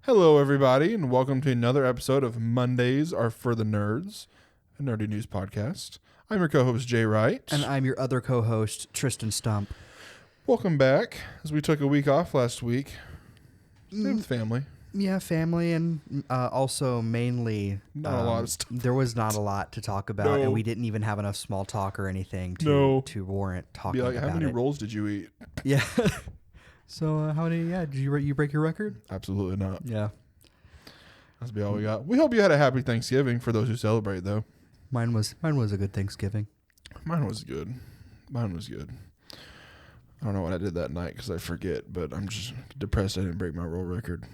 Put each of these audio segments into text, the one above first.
Hello, everybody, and welcome to another episode of Mondays Are for the Nerds, a nerdy news podcast. I'm your co-host, Jay Wright. And I'm your other co-host, Tristan Stump. Welcome back, as we took a week off last week. With family. Yeah, family, and also mainly... Not a lot of stuff. There was not a lot to talk about, No. and we didn't even have enough small talk or anything to warrant talking about it. How many rolls did you eat? Yeah. So how many, did you break your record? Absolutely not. Yeah. That's be all we got. We hope you had a happy Thanksgiving for those who celebrate, though. Mine was a good Thanksgiving. Mine was good. I don't know what I did that night because I forget, but I'm just depressed I didn't break my roll record.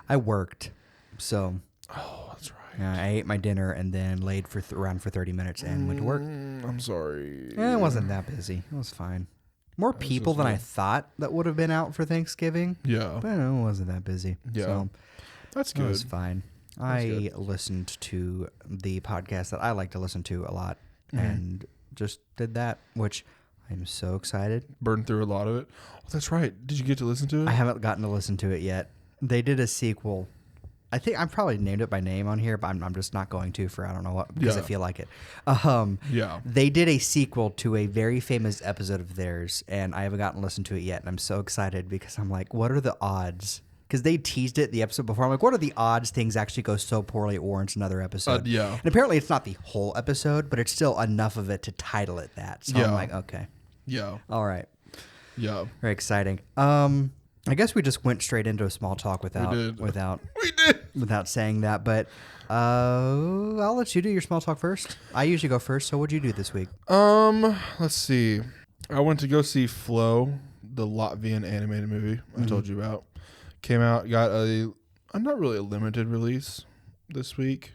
I worked, so... Oh, that's right. I ate my dinner and then laid around for 30 minutes and went to work. I'm sorry. It wasn't that busy. It was fine. More people than I thought that would have been out for Thanksgiving. Yeah. But it wasn't that busy. Yeah. So That's good. it was fine. I listened to the podcast that I like to listen to a lot and just did that, which I'm so excited. Burned through a lot of it. Oh, that's right. Did you get to listen to it? I haven't gotten to listen to it yet. They did a sequel. I think I probably named it by name on here, but I'm just not going to for I don't know what because I feel like it. Yeah. They did a sequel to a very famous episode of theirs, and I haven't gotten to listen to it yet. And I'm so excited because I'm like, what are the odds? Because they teased it the episode before. I'm like, what are the odds things actually go so poorly it warrants another episode? Yeah. And apparently it's not the whole episode, but it's still enough of it to title it that. So I'm like, okay. Yeah. All right. Yeah. Very exciting. I guess we just went straight into a small talk without saying that, but I'll let you do your small talk first. I usually go first, so what'd you do this week? Let's see. I went to go see Flow, the Latvian animated movie I told you about. Came out, got not really a limited release this week.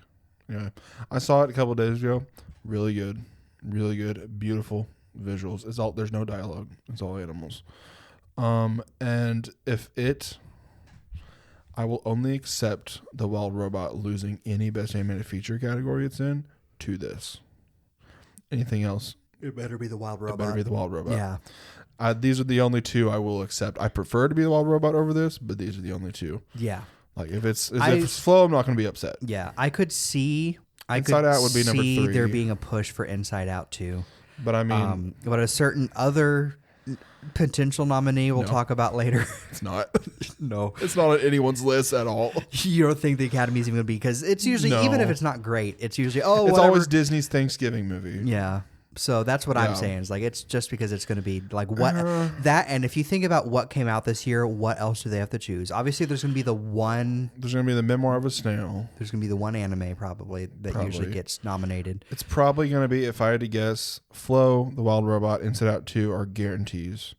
Yeah. I saw it a couple days ago. Really good. Really good. Beautiful visuals. There's no dialogue. It's all animals. And I will only accept the Wild Robot losing any Best Animated Feature category it's in to this. Anything else? It better be the Wild Robot. It better be the Wild Robot. Yeah. These are the only two I will accept. I prefer to be the Wild Robot over this, but these are the only two. Yeah. Like if it's Flow, I'm not going to be upset. Yeah. I could see Inside Out would be number 3. there being a push for Inside Out too. But I mean, but a certain other potential nominee we'll talk about later. It's not. No. It's not on anyone's list at all. You don't think the Academy's even going to be, because it's usually, even if it's not great, it's usually, it's whatever. Always Disney's Thanksgiving movie. Yeah. So that's what I'm saying. Is like, it's just because it's going to be like what that. And if you think about what came out this year, what else do they have to choose? Obviously, there's going to be the one. There's going to be the Memoir of a Snail. There's going to be the one anime probably that usually gets nominated. It's probably going to be, if I had to guess, Flow, The Wild Robot, Inside Out 2 are guarantees.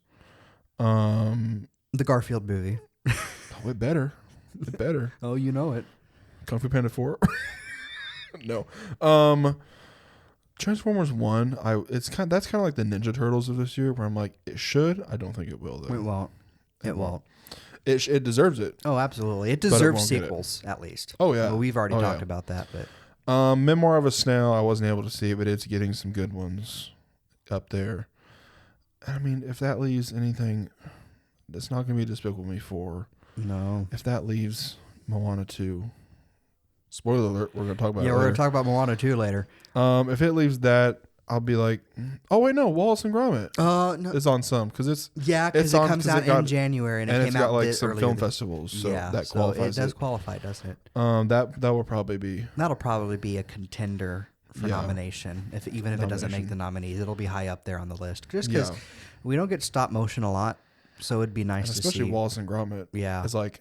The Garfield movie. Oh, it better. It better. Oh, you know it. Kung Fu Panda 4. No. Transformers 1, that's kind of like the Ninja Turtles of this year, where I'm like, it should. I don't think it will, though. It won't. It won't. It deserves it. Oh, absolutely. It deserves sequels, at least. Oh, yeah. Well, we've already talked about that, but Memoir of a Snail, I wasn't able to see, but it's getting some good ones up there. I mean, if that leaves anything, it's not going to be Despicable Me 4. No. If that leaves Moana 2, spoiler alert, we're going to talk about it later. We're going to talk about Moana 2 later. If it leaves that, I'll be like, oh, wait, no, Wallace and Gromit no. is on some, because it's... Yeah, because it comes out in January, and it came out like some film festivals, so that qualifies it. Does qualify, doesn't it? That will probably be... That'll probably be a contender for nomination. Even if it doesn't make the nominees, it'll be high up there on the list. Just because we don't get stop motion a lot, so it'd be nice to see. Especially Wallace and Gromit. Yeah. It's like,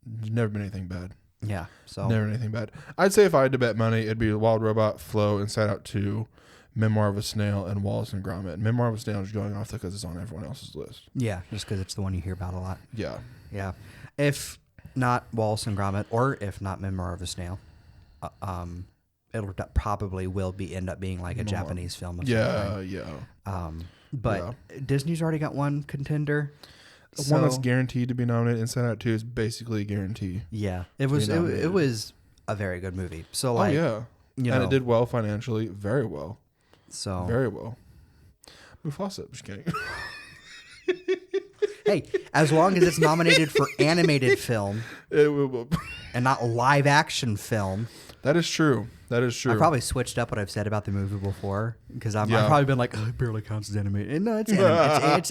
there's never been anything bad. Yeah. So never anything bad. I'd say if I had to bet money, it'd be Wild Robot, Flow, Inside Out 2, Memoir of a Snail, and Wallace and Gromit. Memoir of a Snail is going off because it's on everyone else's list. Yeah, just because it's the one you hear about a lot. Yeah. Yeah. If not Wallace and Gromit, or if not Memoir of a Snail, it'll probably end up being like a Japanese film. But Disney's already got one contender. One that's guaranteed to be nominated. Inside Out 2 is basically a guarantee. Yeah, it was a very good movie. So like, and it did well financially, very well. So very well. Mufasa, just kidding. Hey, as long as it's nominated for animated film and not live action film. That is true. That is true. I probably switched up what I've said about the movie before because I've Yeah. probably been like, oh, it barely counts as animated. No, it's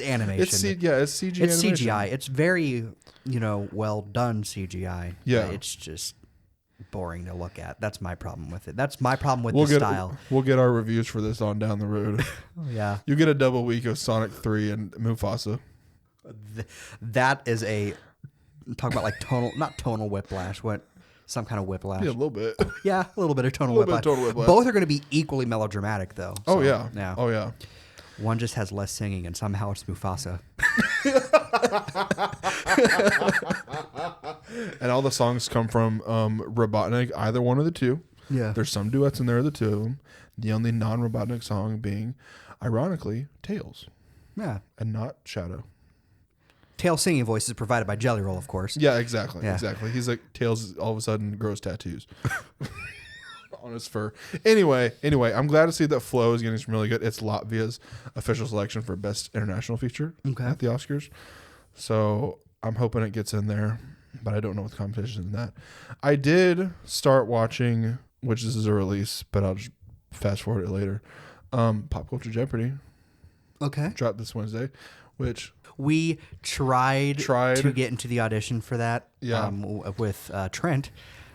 animation. It's CG. It's animation. CGI. It's very, well done CGI. Yeah. But it's just boring to look at. That's my problem with it. That's my problem with the style. We'll get our reviews for this on down the road. Yeah. You get a double week of Sonic 3 and Mufasa. That is talk about like not tonal whiplash. What? Some kind of whiplash. Yeah, a little bit. Yeah, a little bit of tonal A little whiplash. bit of tonal whiplash. Both are going to be equally melodramatic, though. Oh, So, yeah. Oh, yeah. One just has less singing, and somehow it's Mufasa. And all the songs come from Robotnik, either one of the two. Yeah. There's some duets in there, the two of them. The only non-Robotnik song being, ironically, Tails, Yeah. and not Shadow. Tail singing voice is provided by Jelly Roll, of course. Yeah, exactly. Yeah. Exactly. He's like, Tails all of a sudden grows tattoos on his fur. Anyway, I'm glad to see that Flow is getting some really good. It's Latvia's official selection for Best International Feature at the Oscars. So I'm hoping it gets in there, but I don't know what the competition is in that. I did start watching, which this is a release, but I'll just fast forward it later. Pop Culture Jeopardy Okay. dropped this Wednesday, which We tried to get into the audition for that Yeah. With Trent.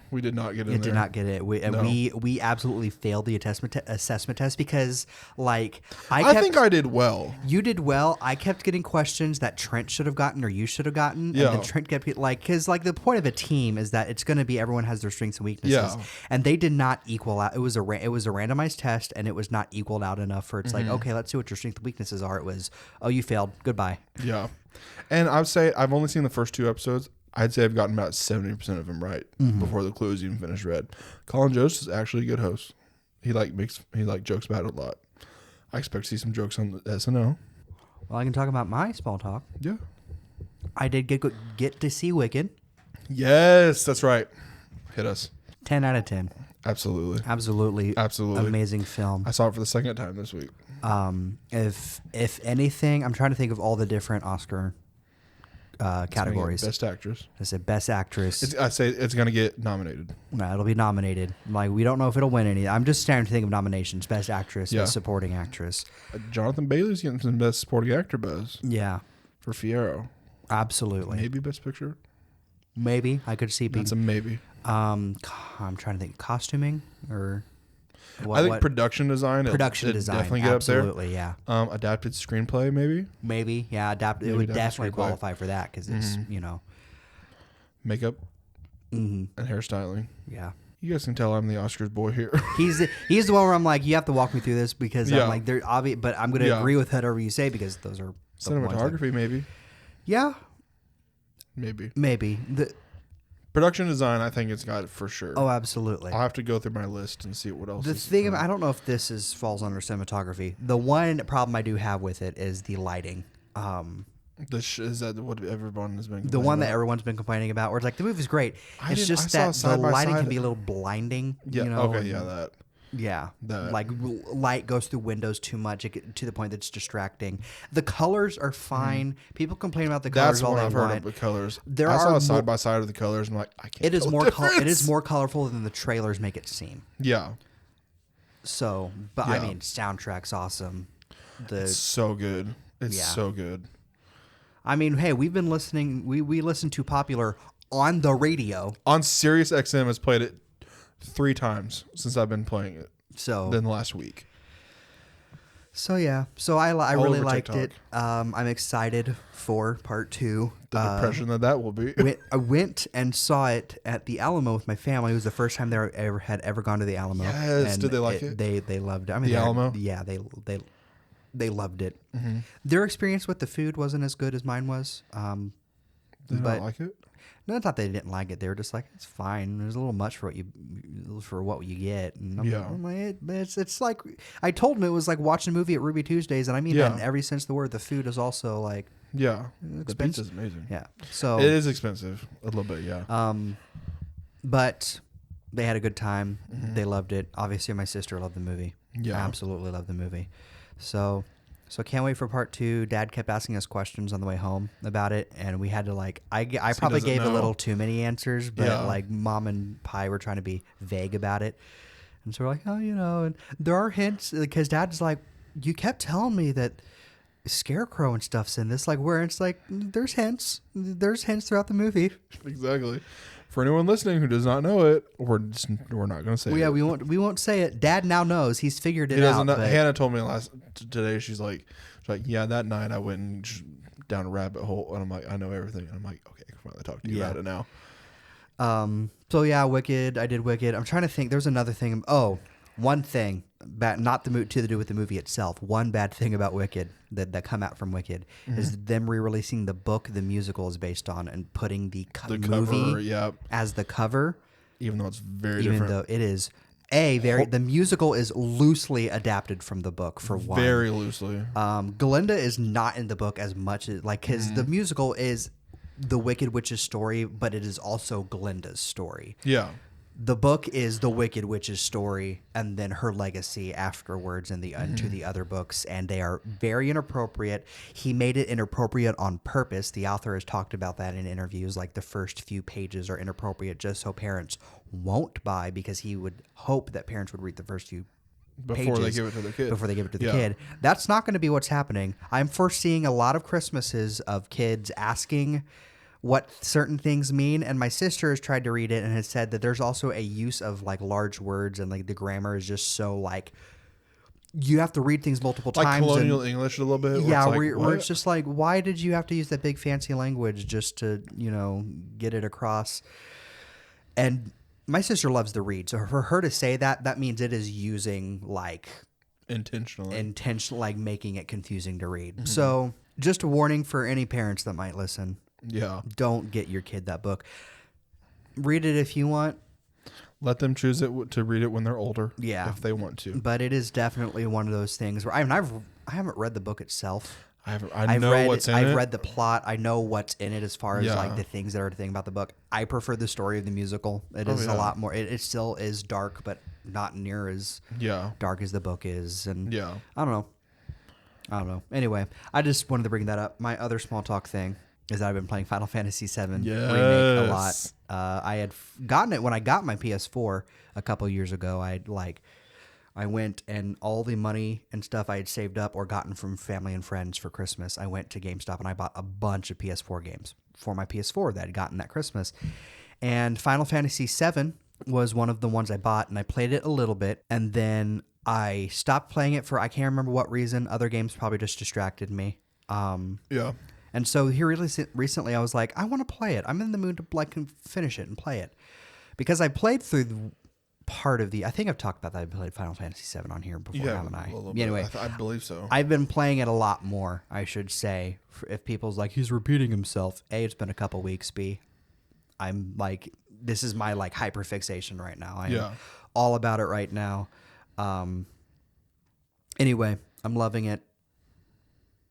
we did not get in It there. did not get it. We absolutely failed the assessment test because, like, I think I did well. You did well. I kept getting questions that Trent should have gotten or you should have gotten. Yeah. And then Trent kept because the point of a team is that it's going to be everyone has their strengths and weaknesses. Yeah. And they did not equal out. It was a randomized test and it was not equaled out enough for it's like, okay, let's see what your strengths and weaknesses are. It was, oh, you failed. Goodbye. Yeah. And I would say I've only seen the first two episodes. I'd say I've gotten about 70% of them right before the clues even finished read. Colin Jost is actually a good host. He jokes about it a lot. I expect to see some jokes on the SNL. Well, I can talk about my small talk. Yeah. I did get to see Wicked. Yes, that's right. Hit us. 10 out of 10. Absolutely. Absolutely amazing film. I saw it for the second time this week. If anything, I'm trying to think of all the different Oscar categories. Best actress. I said best actress. I say it's going to get nominated. No, it'll be nominated. Like, we don't know if it'll win any. I'm just starting to think of nominations. Best actress, Yeah. best supporting actress. Jonathan Bailey's getting some best supporting actor buzz Yeah, for Fierro. absolutely. Maybe best picture. Maybe I could see. That's a maybe. I'm trying to think. Costuming or I think production design. Production it'd design. definitely get Absolutely, yeah. Adapted screenplay, maybe. Maybe, yeah. It Maybe would adapted definitely screenplay. qualify for that because it's Makeup and hairstyling. yeah. You guys can tell I'm the Oscars boy here. He's the one where I'm like, you have to walk me through this because Yeah. I'm like, they're obvious, but I'm going to agree with whatever you say because those are the ones that- Cinematography, maybe. yeah, Maybe. Production design, I think it's got it for sure. Oh, absolutely. I'll have to go through my list and see what else. The thing, I don't know if this falls under cinematography. The one problem I do have with it is the lighting. Is that what everyone has been? The one that about? everyone's been complaining about, where it's like the movie's great. I It's didn't- just I that saw the side by lighting side. can be a little blinding. Yeah. You know, Okay. Yeah. That. Yeah, That. like light goes through windows too much to the point that it's distracting. The colors are fine. People complain about the colors That's all what they I've heard want. of the colors. There I saw are a side by side of the colors. I'm like, I can't. It is tell more the it is difference. more colorful than the trailers make it seem. Yeah. So, but I Yeah. mean, soundtrack's awesome. It's so good. It's Yeah. so good. I mean, hey, we've been listening. We listened to Popular on the radio. On Sirius XM has played it 3 times since I've been playing it. So Then last week. So yeah, so I All really over liked TikTok. it. I'm excited for part 2. The depression that will be. I went and saw it at the Alamo with my family. It was the first time they had ever gone to the Alamo. Yes, And did they like it? They loved it. I mean, The Alamo? Yeah, they loved it. Mm-hmm. Their experience with the food wasn't as good as mine was. Did they but not like it? no, it's not that they didn't like it. They were just like, it's fine. There's a little much for what you get. And I'm like, it's like I told them it was like watching a movie at Ruby Tuesdays, and I mean that in every sense of the word. The food is also like Yeah. The expensive. pizza's amazing. Yeah. So It is expensive. A little bit, yeah. but they had a good time. They loved it. Obviously, my sister loved the movie. Yeah. Absolutely loved the movie. So So can't wait for part 2. Dad kept asking us questions on the way home about it, and we had to like I probably gave a little too many answers, but like Mom and Pi were trying to be vague about it, and so we're like, oh, and there are hints because Dad's like, you kept telling me that Scarecrow and stuff's in this, like where it's like there's hints throughout the movie. Exactly. For anyone listening who does not know it, we're not going to say it. Yeah, we won't say it. Dad now knows. He's figured it out. Hannah told me today. She's like, yeah, that night I went and down a rabbit hole, and I'm like, I know everything. And I'm like, okay, I can finally talk to you about it now. So yeah, Wicked. I did Wicked. I'm trying to think. There's another thing. Oh, one thing, not to do with the movie itself. One bad thing about Wicked that come out from Wicked is them re-releasing the book the musical is based on and putting the movie as the cover, even though it's very different. Even though it is the musical is loosely adapted from the book for one. Very loosely. Glinda is not in the book as much as because the musical is the Wicked Witch's story, but it is also Glinda's story. Yeah. The book is the Wicked Witch's story and then her legacy afterwards in to the other books, and they are very inappropriate. He made it inappropriate on purpose. The author has talked about that in interviews, like the first few pages are inappropriate just so parents won't buy, because he would hope that parents would read the first few before they give it to the kid. Before they give it to the kid. That's not going to be what's happening. I'm foreseeing a lot of Christmases of kids asking what certain things mean, and my sister has tried to read it and has said that there's also a use of like large words, and like the grammar is just so like you have to read things multiple times. Like colonial English a little bit. Yeah, where it's just like, why did you have to use that big fancy language just to, get it across? And my sister loves to read, so for her to say that means it is using like intentionally, like making it confusing to read. So just a warning for any parents that might listen. Yeah. Don't get your kid that book. Read it if you want. Let them choose it to read it when they're older. Yeah. If they want to. But it is definitely one of those things where I haven't read the book itself. I know what's in it. I've read the plot. I know what's in it as far as like the things that are the thing about the book. I prefer the story of the musical. It is a lot more. It still is dark, but not near as dark as the book is. And I don't know. Anyway, I just wanted to bring that up. My other small talk thing is that I've been playing Final Fantasy VII Remake a lot. I had gotten it when I got my PS4 a couple years ago. I went and all the money and stuff I had saved up or gotten from family and friends for Christmas, I went to GameStop and I bought a bunch of PS4 games for my PS4 that I had gotten that Christmas. And Final Fantasy VII was one of the ones I bought, and I played it a little bit, and then I stopped playing it for I can't remember what reason. Other games probably just distracted me. And so here recently I was like, I want to play it. I'm in the mood to like finish it and play it. Because I played through part of I think I've talked about that. I played Final Fantasy VII on here before, haven't I? Anyway, I believe so. I've been playing it a lot more, I should say. If people's like, he's repeating himself. A, it's been a couple weeks. B, I'm like, this is my like hyperfixation right now. I'm all about it right now. Anyway, I'm loving it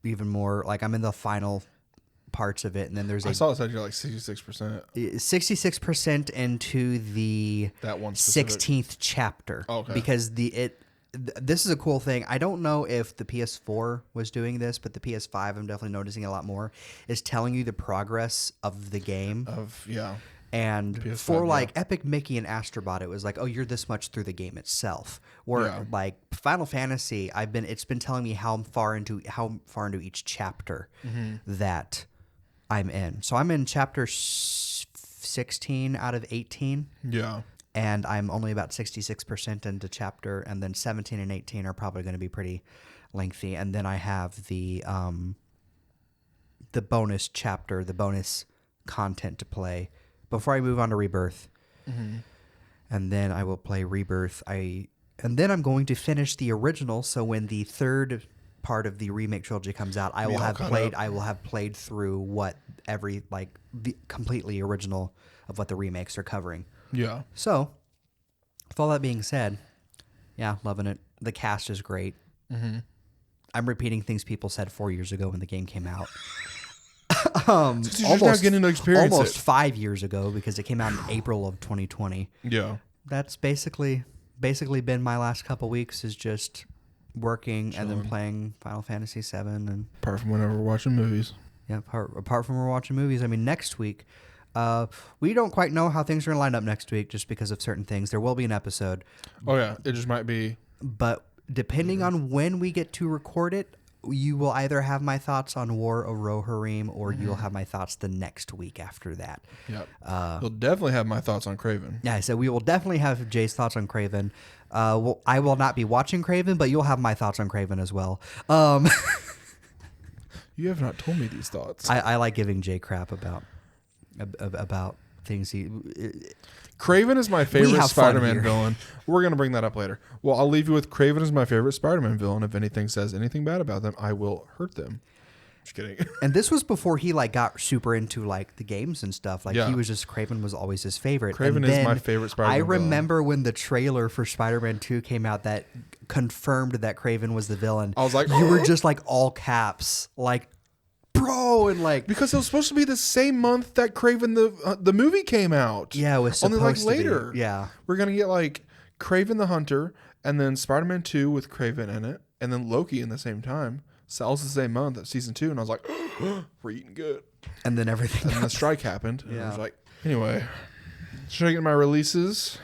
even more. Like I'm in the final parts of it, and then there's I saw it said you're like 66% into the that one 16th chapter. Okay. Because this is a cool thing. I don't know if the PS4 was doing this, but the PS5, I'm definitely noticing a lot more, is telling you the progress of the game. And PS5, for like Epic Mickey and Astrobot, it was like, oh, you're this much through the game itself. Where like Final Fantasy, it's been telling me how far into each chapter that I'm in. So I'm in chapter 16 out of 18. Yeah. And I'm only about 66% into chapter, and then 17 and 18 are probably going to be pretty lengthy. And then I have the bonus chapter, the bonus content to play before I move on to Rebirth. And then I will play Rebirth. And then I'm going to finish the original, so when the third part of the remake trilogy comes out, I will have played through what the completely original of what the remakes are covering. Yeah. So, with all that being said, loving it. The cast is great. I'm repeating things people said 4 years ago when the game came out. Almost getting to experience almost 5 years ago, because it came out in April of 2020. Yeah. That's basically been my last couple weeks, is just working and then Chilling. playing Final Fantasy VII. And Apart from whenever we're watching movies. yeah, apart from we're watching movies. I mean, next week, we don't quite know how things are going to line up next week just because of certain things. There will be an episode. Oh, yeah. It just might be. But depending on when we get to record it, you will either have my thoughts on War of Rohirrim or you'll have my thoughts the next week after that. Yep. You'll definitely have my thoughts on Craven. Yeah, so we will definitely have Jay's thoughts on Craven. Well, I will not be watching Craven, but you'll have my thoughts on Craven as well. You have not told me these thoughts. I like giving Jay crap about things he... Craven is my favorite have fun Spider-Man here. villain. We're going to bring that up later. Well, I'll leave you with Craven is my favorite Spider-Man villain. If anything says anything bad about them, I will hurt them. Just kidding. And this was before he like got super into like the games and stuff. Like Yeah. he was just Craven was always his favorite. Craven And is then my favorite Spider-Man I villain. remember when the trailer for Spider-Man 2 came out that confirmed that Craven was the villain. I was like, you were just like all caps, like bro, and like because it was supposed to be the same month that Craven the movie came out. yeah, it was only supposed like to be. later. Yeah. We're gonna get like Craven the Hunter, and then Spider-Man 2 with Craven in it, and then Loki in the same time. Sal's the same month at season 2, and I was like, we're eating good. And then everything. And then the strike happened. And I was Yeah. like, anyway, should I get my releases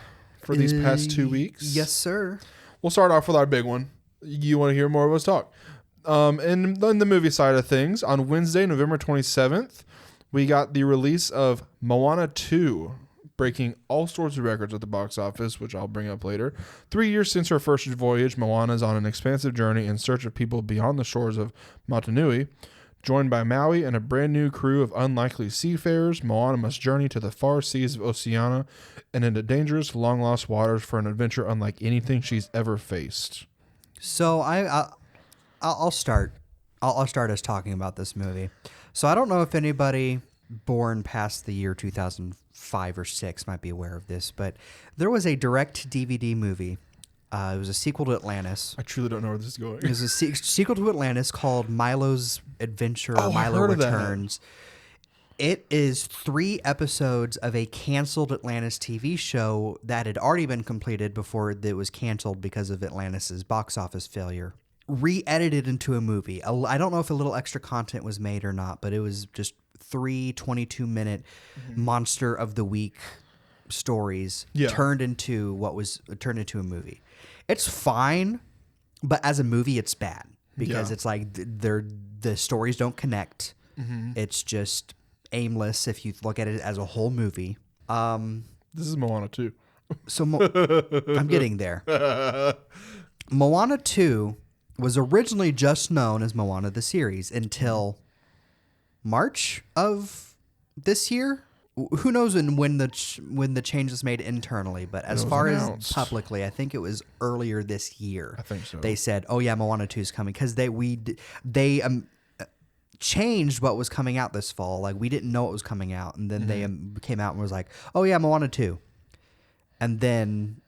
for these past 2 weeks? Yes, sir. We'll start off with our big one. You want to hear more of us talk? In the movie side of things, on Wednesday, November 27th, we got the release of Moana 2, breaking all sorts of records at the box office, which I'll bring up later. 3 years since her first voyage, Moana is on an expansive journey in search of people beyond the shores of Motunui. Joined by Maui and a brand new crew of unlikely seafarers, Moana must journey to the far seas of Oceania and into dangerous, long-lost waters for an adventure unlike anything she's ever faced. So I'll start. I'll start us talking about this movie. So I don't know if anybody born past the year 2005 or 6 might be aware of this, but there was a direct DVD movie. It was a sequel to Atlantis. I truly don't know where this is going. It was a sequel to Atlantis called Milo's Adventure or Oh, I Milo heard of that. Returns. It is 3 episodes of a canceled Atlantis TV show that had already been completed before it was canceled because of Atlantis' box office failure. Re-edited into a movie. I don't know if a little extra content was made or not, but it was just 3 22-minute Monster of the Week stories turned into a movie. It's fine, but as a movie, it's bad because it's like the stories don't connect. It's just aimless if you look at it as a whole movie. This is Moana 2. So I'm getting there. Moana 2 was originally just known as Moana the series until March of this year. Who knows when the change was made internally, but as far as publicly, I think it was earlier this year. I think so. They said, "Oh yeah, Moana 2 is coming," because they changed what was coming out this fall. Like we didn't know it was coming out, and then they came out and was like, "Oh yeah, Moana 2," and then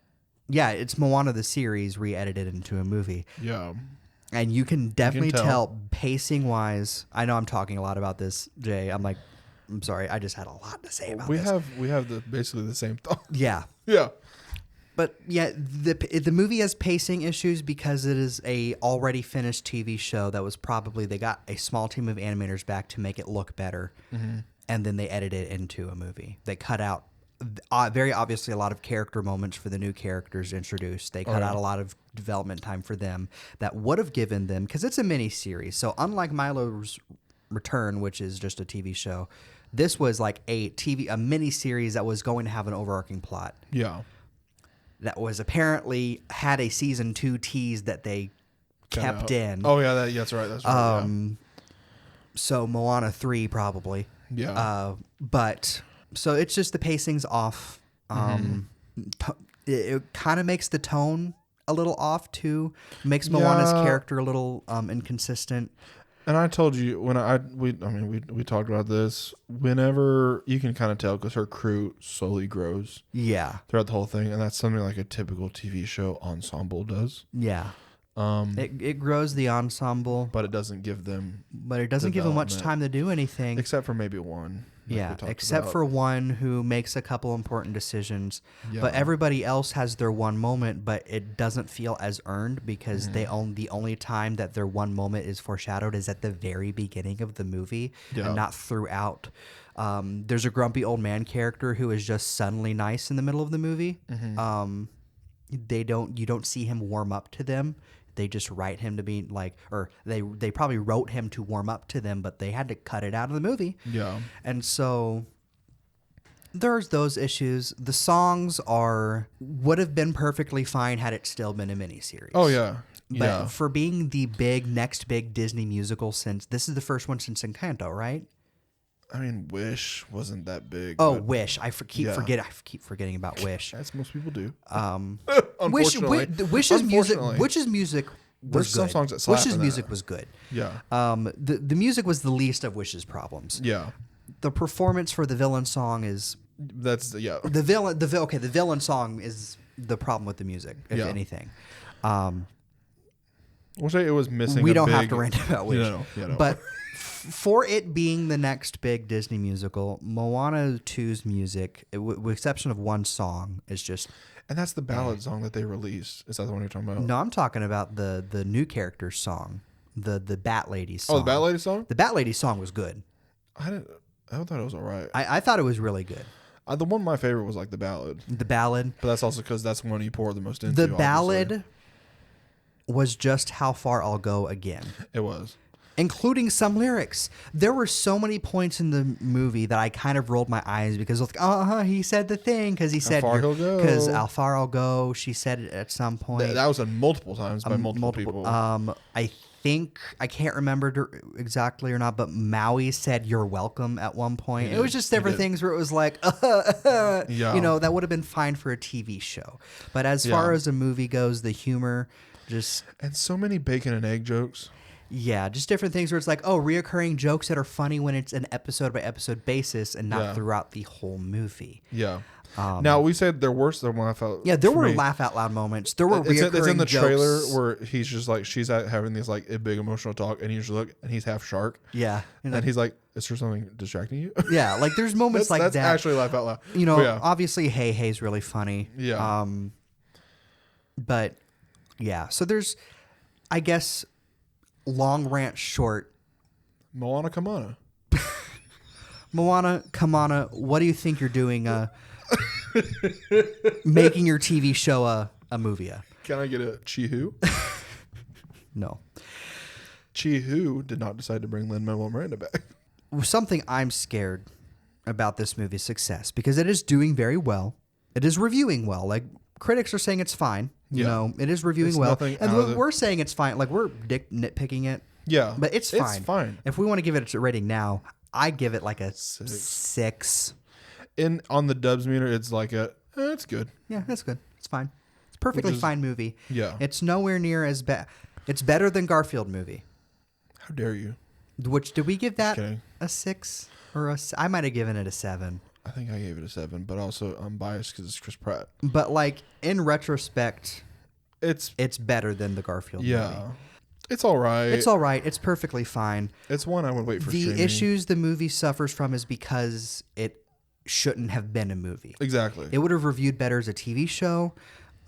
yeah, it's Moana the series re-edited into a movie. Yeah. And you can definitely tell. tell pacing wise. I know I'm talking a lot about this, Jay. I'm sorry. I just had a lot to say about this. We have basically the same thought. Yeah. Yeah. But yeah, the movie has pacing issues because it is a already finished TV show that was probably they got a small team of animators back to make it look better, and then they edited it into a movie. They cut out very obviously a lot of character moments for the new characters introduced. They cut out a lot of development time for them that would have given them, because it's a mini series. So unlike Milo's Return, which is just a TV show, this was like a mini series that was going to have an overarching plot. Yeah. That was apparently had a season 2 tease that they kept in. Oh yeah, that's right. That's right. So Moana 3 probably. Yeah. But so it's just the pacing's off. It kind of makes the tone a little off too. Makes Moana's character a little inconsistent. And I told you when we talked about this. Whenever you can kind of tell because her crew slowly grows. Yeah. Throughout the whole thing, and that's something like a typical TV show ensemble does. Yeah. It grows the ensemble, But it doesn't give them but it doesn't give them much development. time to do anything. Except for maybe one. we Yeah, talked except about. for one who makes a couple important decisions, Yeah. but everybody else has their one moment, but it doesn't feel as earned because they own the only time that their one moment is foreshadowed is at the very beginning of the movie Yeah. and not throughout. There's a grumpy old man character who is just suddenly nice in the middle of the movie. You don't see him warm up to them. They just write him to be like, or they probably wrote him to warm up to them, but they had to cut it out of the movie. Yeah. And so there's those issues. The songs would have been perfectly fine had it still been a miniseries. Oh yeah. But Yeah. for being the next big Disney musical since this is the first one since Encanto, right? I mean, Wish wasn't that big. Oh, but Wish. I keep Yeah. forgetting about Wish. As most people do. Wish, Unfortunately. Wish's music. Unfortunately. Wish's music was There's some good. songs that slap Wish's in music that. was good. Yeah. The music was the least of Wish's problems. Yeah. The performance for the villain song is That's yeah. the villain song is the problem with the music, if Yeah. anything. We'll say it was missing. We a don't have big- to rant about Wish, No. but for it being the next big Disney musical, Moana 2's music, with exception of one song, is just. And that's the ballad song that they released. Is that the one you're talking about? No, I'm talking about the new character's song, the Bat Lady song. Oh, the Bat Lady song? The Bat Lady song was good. I thought it was all right. I thought it was really good. The one my favorite was like the ballad, The ballad. but that's also because that's the one you pour the most into. The obviously. ballad was just how far I'll go again, It was. including some lyrics. There were so many points in the movie that I kind of rolled my eyes because I was like, he said the thing because he said far he'll go. because how far I'll go. She said it at some point. That was said multiple times by multiple people. I think I can't remember exactly or not, but Maui said "You're welcome" at one point. He It was did. just He different did. things where it was like, Yeah. that would have been fine for a TV show. But as far Yeah. as a movie goes, the humor, just And so many bacon and egg jokes. just different things where it's like, reoccurring jokes that are funny when it's an episode by episode basis and not Yeah. throughout the whole movie. Yeah. Now we said there were some laugh out. Yeah, there for were me. laugh out loud moments. There were reoccurring It's in the jokes. trailer where he's just like she's having these like a big emotional talk, and he's look and he's half shark, Yeah, and he's like, "Is there something distracting you?" yeah, like there's moments like that's that. actually laugh out loud. You But yeah. obviously, Hey's really funny. Yeah. But yeah, so there's, I guess, long rant short. Moana Kamana. Moana, Kamana, what do you think you're doing? Making your TV show a movie? Can I get a Chihu? No. Chihu did not decide to bring Lin-Manuel Miranda back. Something I'm scared about this movie's success because it is doing very well. It is reviewing well. Like critics are saying it's fine. Yeah. It is reviewing It's well, nothing and out of the- we're saying it's fine. Like we're nitpicking it. Yeah, But it's fine. It's fine. If we want to give it a rating now, I give it like a 6. On the Dubs meter, it's like it's good. Yeah, that's good. It's fine. It's a perfectly Which is- fine movie. Yeah. It's nowhere near as bad. It's better than Garfield movie. How dare you? Which did we give that kidding. a 6 or I might have given it a 7. I think I gave it a 7, but also I'm biased because it's Chris Pratt. But like in retrospect, It's it's better than the Garfield yeah, movie. it's all right. It's all right. It's perfectly fine. It's one I would wait for. The streaming. issues the movie suffers from is because it shouldn't have been a movie. Exactly. It would have reviewed better as a TV show.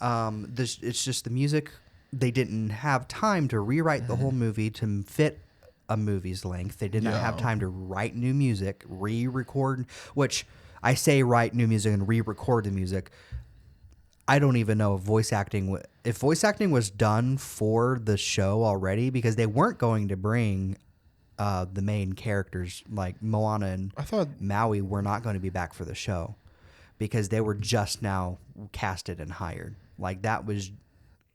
It's just the music. They didn't have time to rewrite the whole movie to fit a movie's length. They did not have Yeah. time to write new music, re-record, which I say write new music and re-record the music. I don't even know if voice acting was done for the show already because they weren't going to bring the main characters like Moana and I thought Maui were not going to be back for the show because they were just now casted and hired. Like that was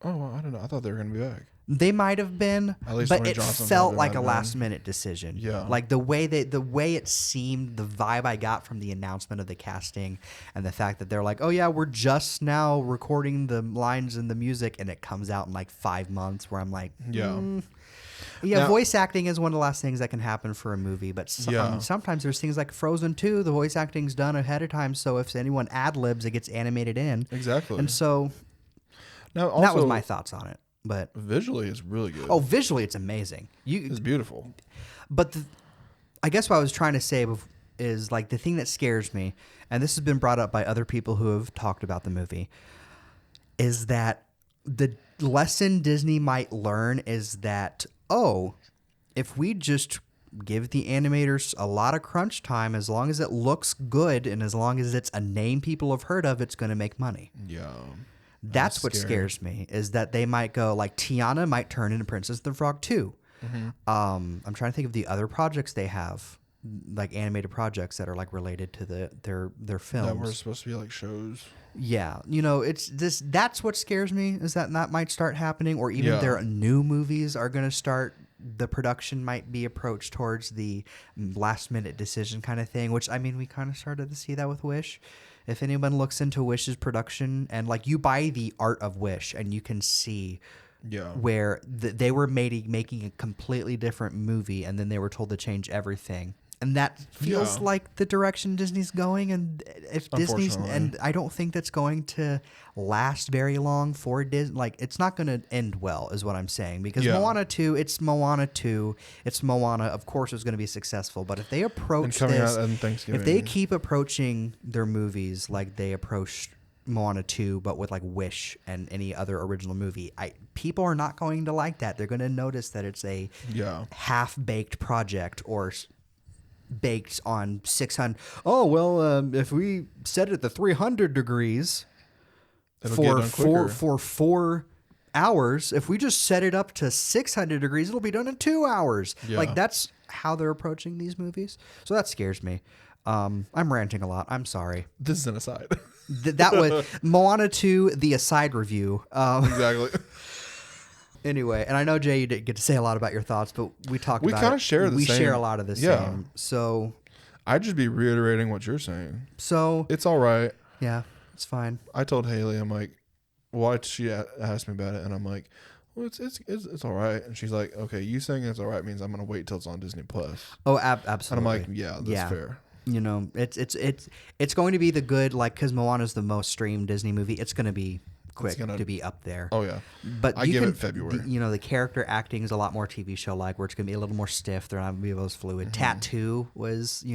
well, I don't know. I thought they were gonna be back. they might have been, At least but Dwayne it Johnson felt probably like might a have last been. minute decision. Yeah. Like the way it seemed, the vibe I got from the announcement of the casting and the fact that they're like, oh yeah, we're just now recording the lines and the music and it comes out in like 5 months where I'm like, Yeah. Yeah, Now- voice acting is one of the last things that can happen for a movie, but Yeah. sometimes there's things like Frozen 2, the voice acting's done ahead of time, so if anyone ad-libs, it gets animated in. Exactly. And so Now, also, that was my thoughts on it. But visually is really good. visually it's amazing. It's beautiful. But I guess what I was trying to say is like the thing that scares me, and this has been brought up by other people who have talked about the movie, is that the lesson Disney might learn is that, oh, if we just give the animators a lot of crunch time, as long as it looks good and as long as it's a name people have heard of, it's going to make money. Yeah. That's what scares me, is that they might go, like, Tiana might turn into Princess the Frog 2. I'm trying to think of the other projects they have, like animated projects that are like related to their films. That were supposed to be like shows. Yeah, it's this. That's what scares me, is that might start happening, or even their new movies are going to start. The production might be approached towards the last minute decision kind of thing, which I mean, we kind of started to see that with Wish. If anyone looks into Wish's production, and like you buy the Art of Wish, and you can see where they were making a completely different movie, and then they were told to change everything. And that feels like the direction Disney's going, and if Disney's, and I don't think that's going to last very long for Disney. Like, it's not going to end well, is what I'm saying. Because Moana 2, it's Moana 2, it's Moana. Of course, it's going to be successful. But if they approach this, if they keep approaching their movies like they approached Moana 2, but with like Wish and any other original movie, people are not going to like that. They're going to notice that it's a half-baked project, or baked on 600. Oh, well, if we set it to 300 degrees for 4 hours, if we just set it up to 600 degrees, it'll be done in 2 hours. Like, that's how they're approaching these movies. So that scares me. I'm ranting a lot. I'm sorry. This is an aside. That was Moana 2, the aside review. Exactly. Anyway, and I know, Jay, you didn't get to say a lot about your thoughts, but we talked about it. We kind of share the same. We share a lot of the same. So I'd just be reiterating what you're saying. So it's all right. Yeah, it's fine. I told Haley, I'm like, why she asked me about it, and I'm like, well, it's all right. And she's like, okay, you saying it's all right means I'm gonna wait till it's on Disney Plus. Oh, absolutely. And I'm like, yeah, that's fair. It's going to be the good, like, because Moana's the most streamed Disney movie. It's going to be quick to be up there. Oh yeah, but I give it February. The character acting is a lot more TV show like, where it's going to be a little more stiff. They're not going to be as fluid. Tattoo was,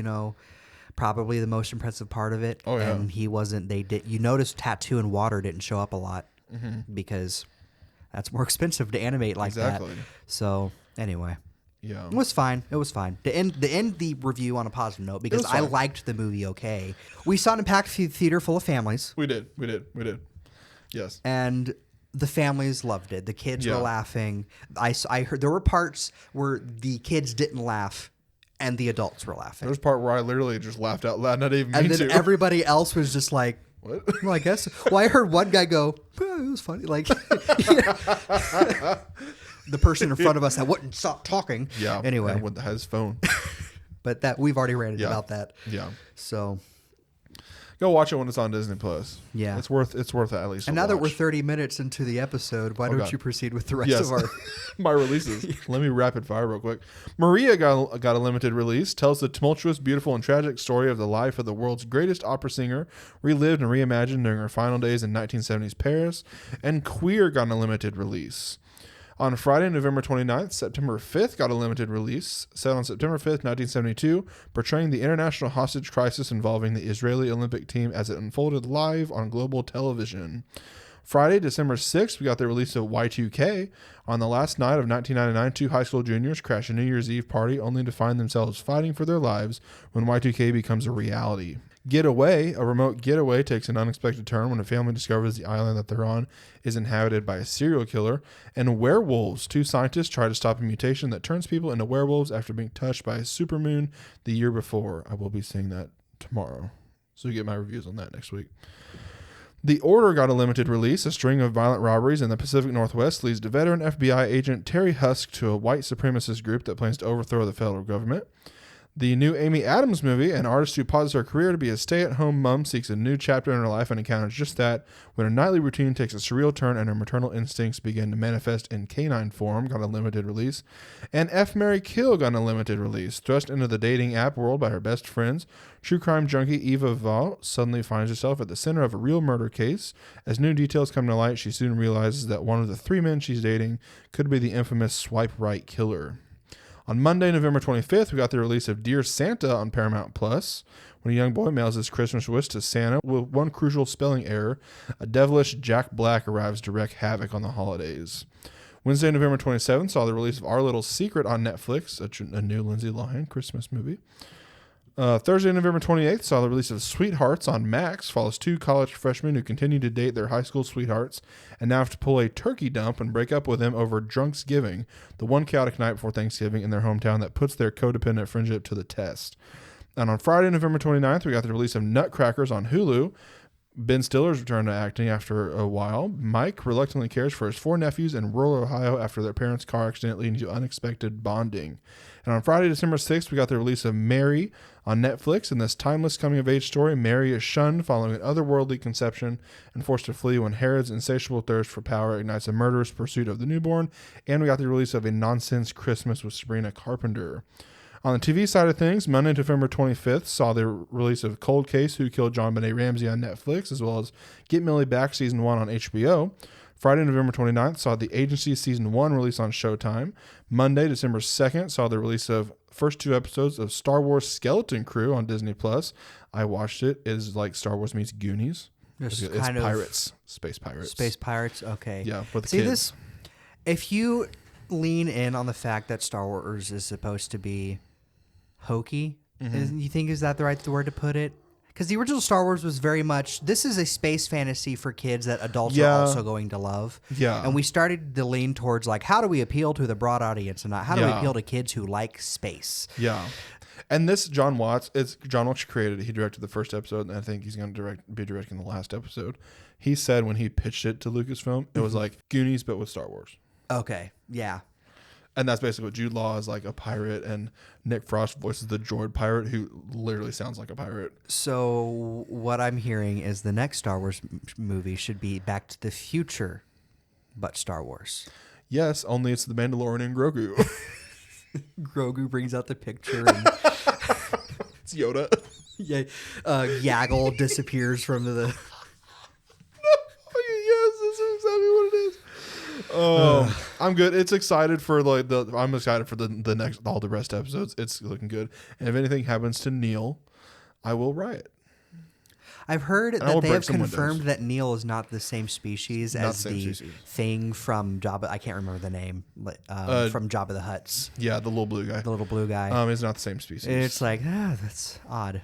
probably the most impressive part of it. Oh yeah, and he wasn't. You notice Tattoo and Water didn't show up a lot because that's more expensive to animate like that. So anyway. Yeah. It was fine. To end the review on a positive note, because I liked the movie okay. We saw it in a packed theater full of families. We did. Yes. And the families loved it. The kids were laughing. I heard there were parts where the kids didn't laugh and the adults were laughing. There was a part where I literally just laughed out loud, not even and then everybody else was just like, what? Well, I guess. Well, I heard one guy go, it was funny. Like, the person in front of us that wouldn't stop talking. Yeah. Anyway. With his phone. But that we've already ranted about that. Yeah. So go watch it when it's on Disney Plus. Yeah. It's worth at least. And now that we're 30 minutes into the episode, why don't you proceed with the rest of our my releases? Let me rapid fire real quick. Maria got a limited release. Tells the tumultuous, beautiful, and tragic story of the life of the world's greatest opera singer, relived and reimagined during her final days in 1970s Paris. And Queer got a limited release. On Friday, November 29th, September 5th got a limited release, set on September 5th, 1972, portraying the international hostage crisis involving the Israeli Olympic team as it unfolded live on global television. Friday, December 6th, we got the release of Y2K. On the last night of 1999, two high school juniors crash a New Year's Eve party only to find themselves fighting for their lives when Y2K becomes a reality. Getaway, a remote getaway, takes an unexpected turn when a family discovers the island that they're on is inhabited by a serial killer. And Werewolves, two scientists try to stop a mutation that turns people into werewolves after being touched by a supermoon the year before. I will be seeing that tomorrow, so you get my reviews on that next week. The Order got a limited release. A string of violent robberies in the Pacific Northwest leads to veteran FBI agent Terry Husk to a white supremacist group that plans to overthrow the federal government. The new Amy Adams movie, an artist who pauses her career to be a stay-at-home mom, seeks a new chapter in her life and encounters just that when her nightly routine takes a surreal turn and her maternal instincts begin to manifest in canine form. Got a limited release. And F, Marry, Kill got a limited release. Thrust into the dating app world by her best friends, true crime junkie Eva Vaught suddenly finds herself at the center of a real murder case. As new details come to light, she soon realizes that one of the three men she's dating could be the infamous swipe right killer. On Monday, November 25th, we got the release of Dear Santa on Paramount Plus. When a young boy mails his Christmas wish to Santa with one crucial spelling error, a devilish Jack Black arrives to wreak havoc on the holidays. Wednesday, November 27th, saw the release of Our Little Secret on Netflix, a new Lindsay Lohan Christmas movie. Thursday, November 28th, saw the release of Sweethearts on Max, follows two college freshmen who continue to date their high school sweethearts and now have to pull a turkey dump and break up with them over Drunksgiving, the one chaotic night before Thanksgiving in their hometown that puts their codependent friendship to the test. And on Friday, November 29th, we got the release of Nutcrackers on Hulu. Ben Stiller's returned to acting after a while. Mike reluctantly cares for his 4 nephews in rural Ohio after their parents' car accident leading to unexpected bonding. And on Friday, December 6th, we got the release of Mary on Netflix. In this timeless coming-of-age story, Mary is shunned following an otherworldly conception and forced to flee when Herod's insatiable thirst for power ignites a murderous pursuit of the newborn. And we got the release of A Nonsense Christmas with Sabrina Carpenter. On the TV side of things, Monday, November 25th, saw the release of Cold Case, Who Killed John Benet Ramsey on Netflix, as well as Get Millie Back Season 1 on HBO. Friday, November 29th, saw The Agency Season 1 release on Showtime. Monday, December 2nd, saw the release of first 2 episodes of Star Wars Skeleton Crew on Disney+. I watched it. It is like Star Wars meets Goonies. It's kind pirates. Space pirates. Space pirates, okay. Yeah, with See kids. This? If you lean in on the fact that Star Wars is supposed to be hokey, you think is that the right word to put it? Because the original Star Wars was very much, this is a space fantasy for kids that adults are also going to love. Yeah. And we started to lean towards like, how do we appeal to the broad audience and not how do we appeal to kids who like space? Yeah. And this John Watts created it. He directed the first episode, and I think he's going to be directing the last episode. He said when he pitched it to Lucasfilm, it was like Goonies, but with Star Wars. Okay. Yeah. And that's basically what Jude Law is like, a pirate, and Nick Frost voices the droid pirate who literally sounds like a pirate. So what I'm hearing is the next Star Wars movie should be Back to the Future, but Star Wars. Yes, only it's the Mandalorian and Grogu. Grogu brings out the picture. And it's Yoda. Yeah, Yaddle disappears from the... Yes, this is exactly what it is. Oh, I'm good. I'm excited for the next all the rest episodes. It's looking good. And if anything happens to Neil, I will riot. I've heard that they have confirmed that Neil is not the same species as the thing from Jabba. I can't remember the name. From Jabba the Hutt's. Yeah, the little blue guy. The little blue guy. Is not the same species. It's like, that's odd.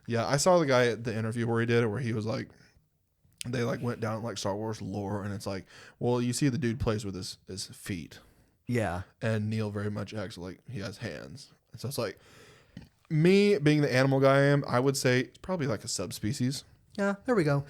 Yeah, I saw the guy at the interview where he did it, where he was like, they like went down like Star Wars lore, and it's like, well, you see the dude plays with his feet. Yeah. And Neil very much acts like he has hands. And so it's like, me being the animal guy I am, I would say it's probably like a subspecies. Yeah, there we go.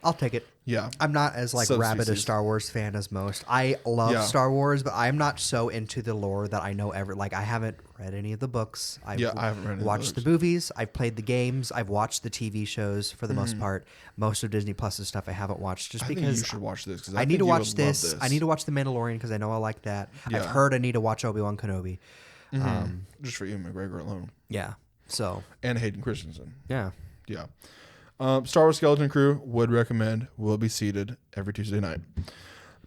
I'll take it. Yeah. I'm not as like rabid a Star Wars fan as most. I love Star Wars, but I'm not so into the lore that I know I haven't read any of the books. I haven't read any watched the movies. I've played the games. I've watched the TV shows for the most part. Most of Disney Plus's stuff I haven't watched just because you should watch this. I need to watch this. I need to watch The Mandalorian because I know I like that. Yeah. I've heard I need to watch Obi-Wan Kenobi. Just for Ewan McGregor alone. Yeah. So. And Hayden Christensen. Yeah. Yeah. Star Wars Skeleton Crew, would recommend, will be seated every Tuesday night.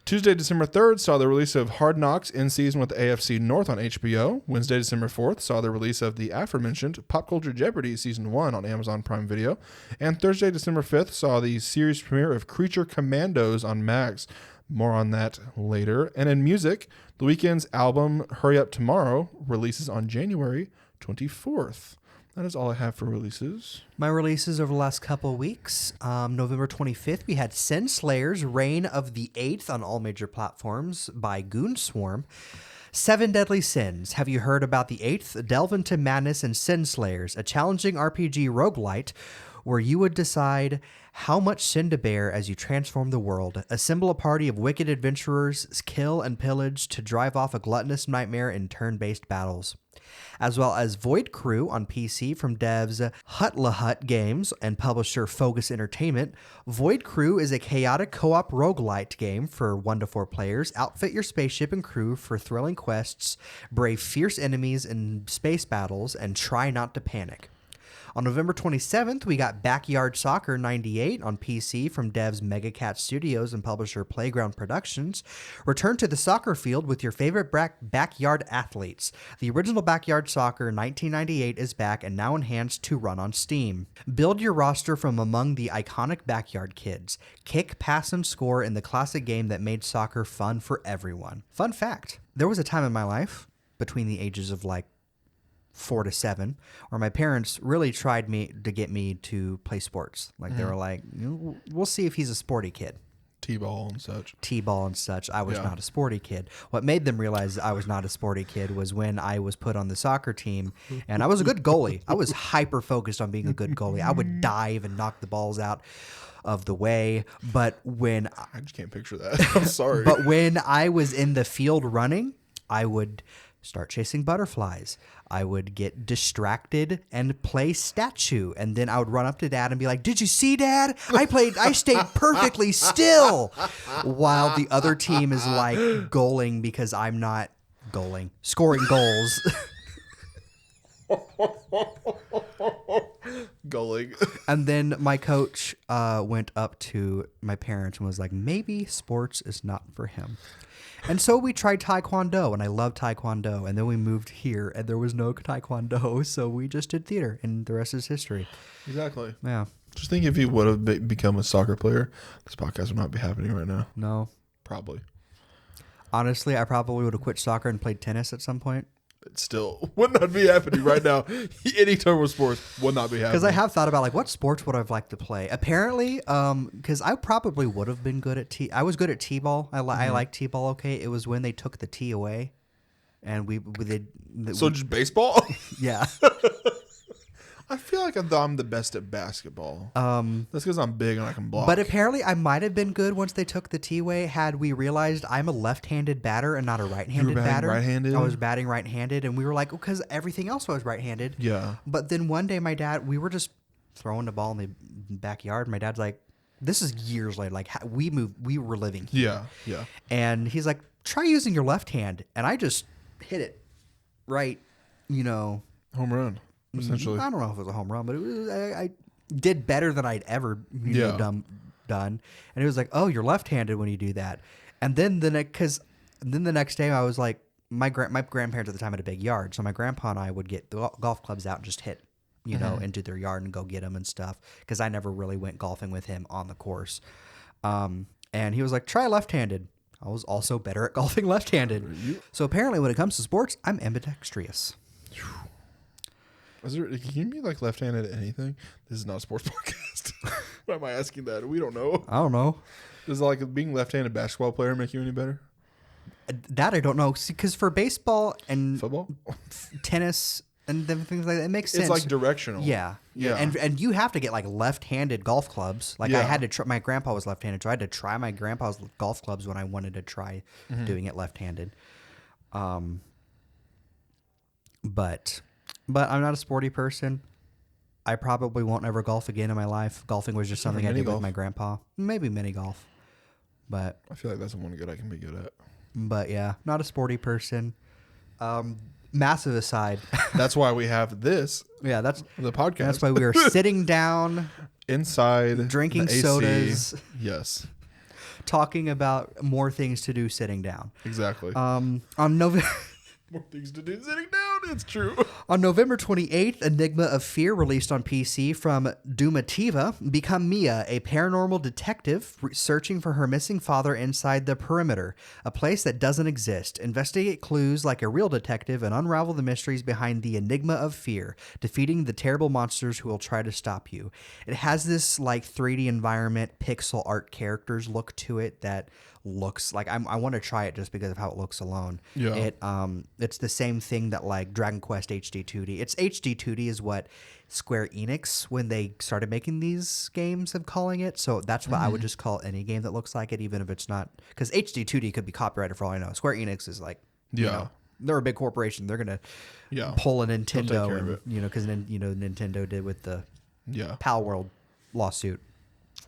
Tuesday, December 3rd, saw the release of Hard Knocks in season with the AFC North on HBO. Wednesday, December 4th, saw the release of the aforementioned Pop Culture Jeopardy season 1 on Amazon Prime Video. And Thursday, December 5th, saw the series premiere of Creature Commandos on Max. More on that later. And in music, The Weeknd's album Hurry Up Tomorrow releases on January 24th. That is all I have for releases. My releases over the last couple of weeks. November 25th, we had Sin Slayers, Reign of the 8th on all major platforms by Goonswarm. 7 Deadly Sins. Have you heard about the 8th? Delve into madness and Sin Slayers, a challenging RPG roguelite where you would decide how much sin to bear as you transform the world. Assemble a party of wicked adventurers, kill and pillage to drive off a gluttonous nightmare in turn-based battles. As well as Void Crew on PC from devs Hutlahut Games and publisher Focus Entertainment. Void Crew is a chaotic co-op roguelite game for 1 to 4 players. Outfit your spaceship and crew for thrilling quests, brave fierce enemies in space battles, and try not to panic. On November 27th, we got Backyard Soccer 98 on PC from devs Megacat Studios and publisher Playground Productions. Return to the soccer field with your favorite backyard athletes. The original Backyard Soccer 1998 is back and now enhanced to run on Steam. Build your roster from among the iconic backyard kids. Kick, pass, and score in the classic game that made soccer fun for everyone. Fun fact, there was a time in my life between the ages of like 4 to 7, where my parents really tried to get me to play sports. Like they were like, we'll see if he's a sporty kid. T-ball and such. T-ball and such. I was not a sporty kid. What made them realize I was not a sporty kid was when I was put on the soccer team, and I was a good goalie. I was hyper focused on being a good goalie. I would dive and knock the balls out of the way. But when I just can't picture that. I'm sorry. But when I was in the field running, I would start chasing butterflies. I would get distracted and play statue. And then I would run up to Dad and be like, did you see, Dad? I stayed perfectly still. While the other team is like goaling because I'm not scoring goals. Goaling. And then my coach went up to my parents and was like, maybe sports is not for him. And so we tried Taekwondo, and I love Taekwondo. And then we moved here, and there was no Taekwondo, so we just did theater, and the rest is history. Exactly. Yeah. Just think if you would have become a soccer player, this podcast would not be happening right now. No. Probably. Honestly, I probably would have quit soccer and played tennis at some point. It still would not be happening right now. Any type of sports would not be happening. Because I have thought about, like, what sports would I have liked to play? Apparently, because I probably would have been good at I was good at T-ball. I like T-ball okay. It was when they took the T away. And just baseball? Yeah. I feel like I'm the best at basketball. That's because I'm big and I can block. But apparently I might have been good once they took the T away had we realized I'm a left-handed batter and not a right-handed batter. Right-handed? I was batting right-handed, and we were like, because everything else was right-handed. Yeah. But then one day we were just throwing the ball in the backyard. My dad's like, this is years later. Like we were living here. Yeah. And he's like, try using your left hand. And I just hit it right, Home run. Essentially. I don't know if it was a home run, but it was, I did better than I'd ever done. And it was like, oh, you're left-handed when you do that. And then the next day I was like, my grandparents at the time had a big yard, so my grandpa and I would get the golf clubs out and just hit, into their yard and go get them and stuff, because I never really went golfing with him on the course. And he was like, try left-handed. I was also better at golfing left-handed. So apparently when it comes to sports, I'm ambidextrous. Can you be like left-handed at anything? This is not a sports podcast. Why am I asking that? We don't know. I don't know. Does like being left-handed basketball player make you any better? That I don't know. Because for baseball and football, tennis, and things like that, it makes sense. It's like directional. Yeah. And you have to get like left-handed golf clubs. Like I had to try. My grandpa was left-handed, so I had to try my grandpa's golf clubs when I wanted to try doing it left-handed. But I'm not a sporty person. I probably won't ever golf again in my life. Golfing was just something I did with my grandpa. Maybe mini golf. But I feel like that's one good I can be good at. But yeah, not a sporty person. Massive aside. That's why we have this. Yeah, that's the podcast. That's why we are sitting down inside, drinking sodas. Yes. Talking about more things to do sitting down. Exactly. On November more things to do sitting down. It's true. On November 28th, Enigma of Fear released on PC from Dumativa. Become Mia, a paranormal detective searching for her missing father inside the perimeter, a place that doesn't exist. Investigate clues like a real detective and unravel the mysteries behind the Enigma of Fear, defeating the terrible monsters who will try to stop you. It has this like 3D environment, pixel art characters look to it that looks like I want to try it just because of how it looks alone. Yeah. It's the same thing that like Dragon Quest HD 2D. It's HD 2D is what Square Enix, when they started making these games, have calling it. So that's what I would just call any game that looks like it, even if it's not, because HD 2D could be copyrighted for all I know. Square Enix is like, they're a big corporation. They're gonna pull a Nintendo, and, because Nintendo did with the Pal World lawsuit.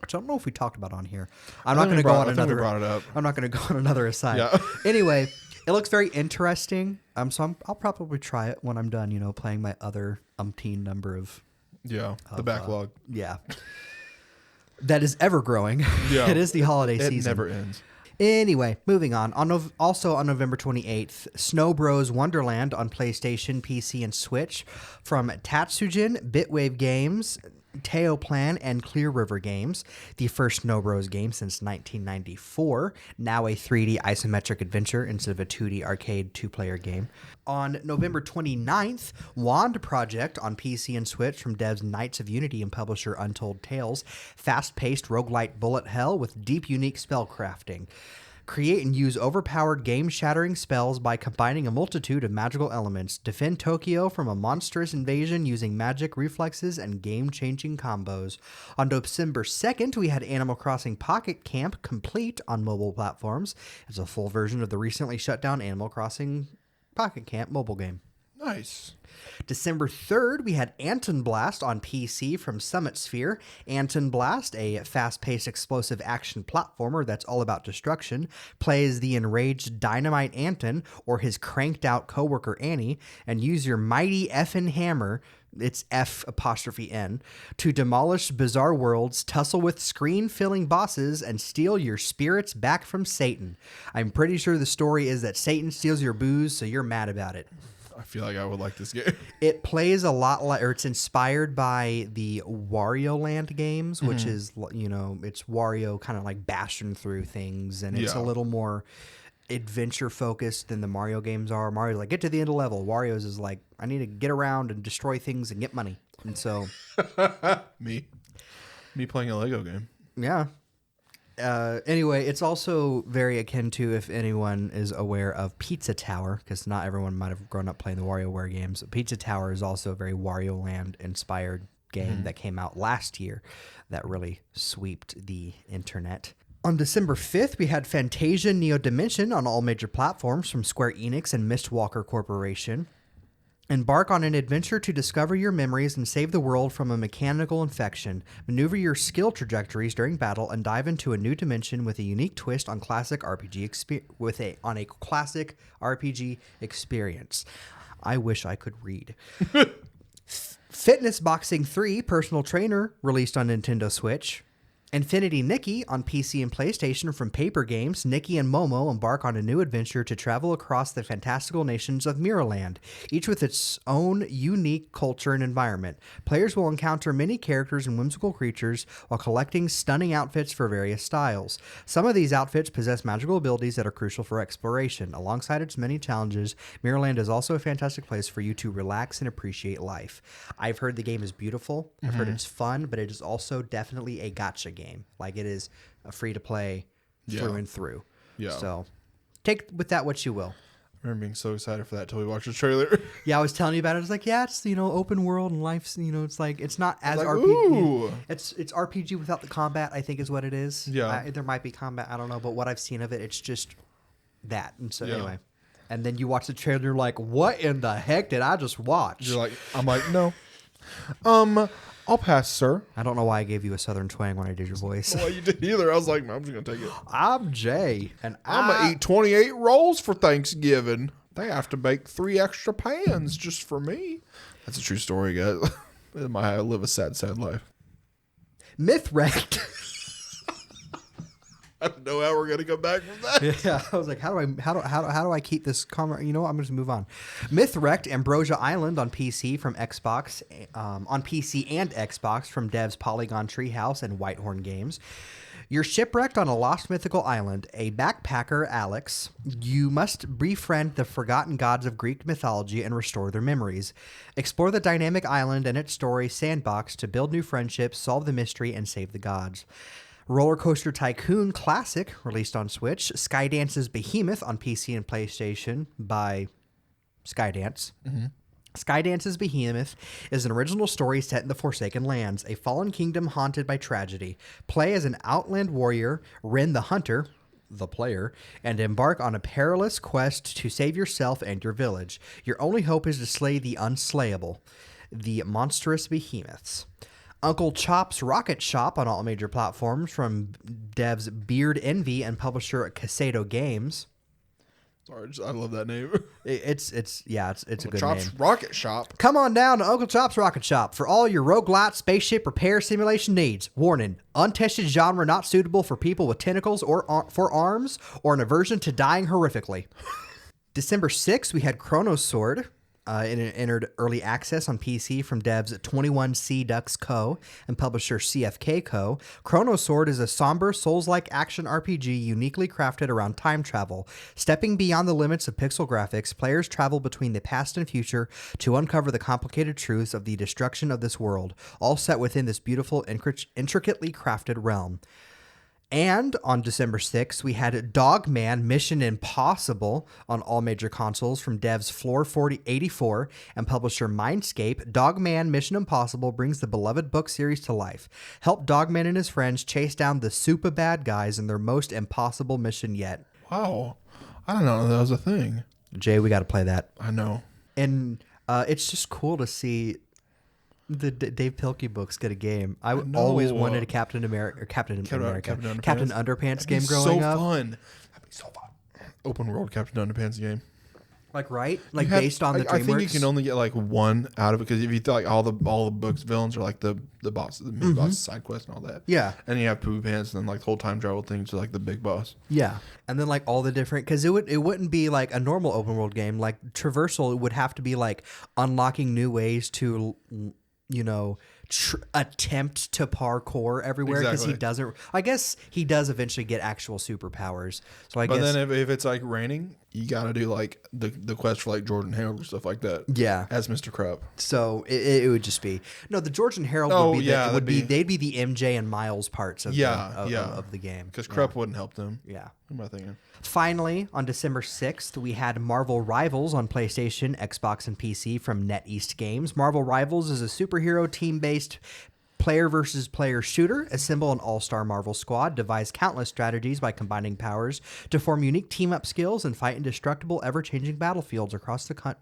Which I don't know if we talked about on here. I'm not going to go on another. Brought it up. I'm not going to go on another aside. Yeah. Anyway, it looks very interesting. So I'll probably try it when I'm done. Playing my other umpteen number of Yeah, the backlog. Yeah. That is ever growing. Yeah. It is the holiday It season. never ends. Anyway, moving on. Also on November 28th, Snow Bros Wonderland on PlayStation, PC, and Switch from Tatsujin, Bitwave Games, Teoplan, and Clear River Games. The first Snow Bros game since 1994. Now a 3D isometric adventure instead of a 2D arcade two-player game. On November 29th, Wand Project on PC and Switch from devs Knights of Unity and publisher Untold Tales. Fast-paced roguelite bullet hell with deep, unique spell crafting. Create and use overpowered game-shattering spells by combining a multitude of magical elements. Defend Tokyo from a monstrous invasion using magic reflexes and game-changing combos. On December 2nd, we had Animal Crossing Pocket Camp complete on mobile platforms. It's a full version of the recently shut down Animal Crossing Pocket Camp mobile game. Nice. December 3rd, we had Anton Blast on PC from Summit Sphere. Anton Blast, a fast-paced explosive action platformer that's all about destruction, plays the enraged Dynamite Anton or his cranked-out coworker Annie, and use your mighty effin' hammer, it's F''N, to demolish bizarre worlds, tussle with screen-filling bosses, and steal your spirits back from Satan. I'm pretty sure the story is that Satan steals your booze, so you're mad about it. I feel like I would like this game. It plays a lot like, or it's inspired by the Wario Land games, which is, it's Wario kind of like bashing through things, and it's a little more adventure focused than the Mario games are. Mario's like, get to the end of level. Wario's is like, I need to get around and destroy things and get money. And so... Me playing a Lego game. Yeah. Anyway, it's also very akin to, if anyone is aware of Pizza Tower, because not everyone might have grown up playing the WarioWare games. Pizza Tower is also a very Wario Land inspired game that came out last year that really sweeped the internet. On December 5th, we had Fantasia Neo Dimension on all major platforms from Square Enix and Mistwalker Corporation. Embark on an adventure to discover your memories and save the world from a mechanical infection. Maneuver your skill trajectories during battle and dive into a new dimension with a unique twist on classic RPG classic RPG experience. I wish I could read. Fitness Boxing 3 Personal Trainer released on Nintendo Switch. Infinity Nikki on PC and PlayStation from Paper Games. Nikki and Momo embark on a new adventure to travel across the fantastical nations of Mirrorland, each with its own unique culture and environment. Players will encounter many characters and whimsical creatures while collecting stunning outfits for various styles. Some of these outfits possess magical abilities that are crucial for exploration. Alongside its many challenges, Mirrorland is also a fantastic place for you to relax and appreciate life. I've heard the game is beautiful. I've heard it's fun, but it is also definitely a gacha game. Like, it is a free to play through and through. Yeah. So take with that what you will. I remember being so excited for that until we watched the trailer. Yeah, I was telling you about it. I was like, yeah, it's, open world and life's, it's like, it's not as like, RPG. ooh. It's RPG without the combat, I think is what it is. Yeah. There might be combat, I don't know, but what I've seen of it, it's just that. And so anyway. And then you watch the trailer, you're like, what in the heck did I just watch? I'm like, no. I'll pass, sir. I don't know why I gave you a southern twang when I did your voice. Well, you didn't either. I was like, I'm just going to take it. I'm Jay. And I'm going to eat 28 rolls for Thanksgiving. They have to bake 3 extra pans just for me. That's a true story, guys. I live a sad, sad life. Myth wrecked. I don't know how we're going to come back from that. Yeah, I was like, how do I keep this comment? You know what? I'm going to move on. Myth wrecked Ambrosia Island on PC from Xbox, on PC and Xbox from devs Polygon Treehouse and Whitehorn Games. You're shipwrecked on a lost mythical island. A backpacker, Alex. You must befriend the forgotten gods of Greek mythology and restore their memories. Explore the dynamic island and its story sandbox to build new friendships, solve the mystery, and save the gods. Roller Coaster Tycoon Classic, released on Switch. Skydance's Behemoth on PC and PlayStation by Skydance. Skydance's Behemoth is an original story set in the Forsaken Lands, a fallen kingdom haunted by tragedy. Play as an outland warrior, Ren the Hunter, the player, and embark on a perilous quest to save yourself and your village. Your only hope is to slay the unslayable, the monstrous behemoths. Uncle Chop's Rocket Shop on all major platforms from devs Beard Envy and publisher Casado Games. Sorry, I love that name. It's a good Chop's name. Rocket Shop. Come on down to Uncle Chop's Rocket Shop for all your roguelite spaceship repair simulation needs. Warning, untested genre not suitable for people with tentacles or for arms or an aversion to dying horrifically. December 6th, we had Chrono Sword. It entered early access on PC from devs 21C Ducks Co. and publisher CFK Co. Chrono Sword is a somber, Souls-like action RPG uniquely crafted around time travel. Stepping beyond the limits of pixel graphics, players travel between the past and future to uncover the complicated truths of the destruction of this world, all set within this beautiful, intricately crafted realm. And on December 6th, we had Dogman Mission Impossible on all major consoles from devs Floor 4084 and publisher Mindscape. Dogman Mission Impossible brings the beloved book series to life. Help Dogman and his friends chase down the super bad guys in their most impossible mission yet. Wow. I don't know that was a thing. Jay, we got to play that. I know. And it's just cool to see the Dave Pilkey books get a game. I always wanted a Captain Underpants game growing up. So fun. That'd be so fun. Open world Captain Underpants game. Like right? Like based on the DreamWorks. I think you can only get like one out of it because if you thought like all the books villains are like the boss, the main boss side quest and all that. Yeah. And you have Poo Pants and then like the whole time travel things are like the big boss. Yeah. And then like all the different because it wouldn't be like a normal open world game. Like traversal would have to be like unlocking new ways to attempt to parkour everywhere because he doesn't. I guess he does eventually get actual superpowers. So I guess. But then if it's like raining, you got to do like the quest for like Jordan Harold or stuff like that. Yeah, as Mr. Krupp. So it would just be the George and Harold would be they'd be the MJ and Miles parts of the game because Krupp wouldn't help them. Yeah, what am I thinking? Finally, on December 6th, we had Marvel Rivals on PlayStation, Xbox, and PC from NetEast Games. Marvel Rivals is a superhero team-based player versus player shooter. Assemble an all-star Marvel squad, devise countless strategies by combining powers to form unique team-up skills and fight indestructible, ever-changing battlefields across the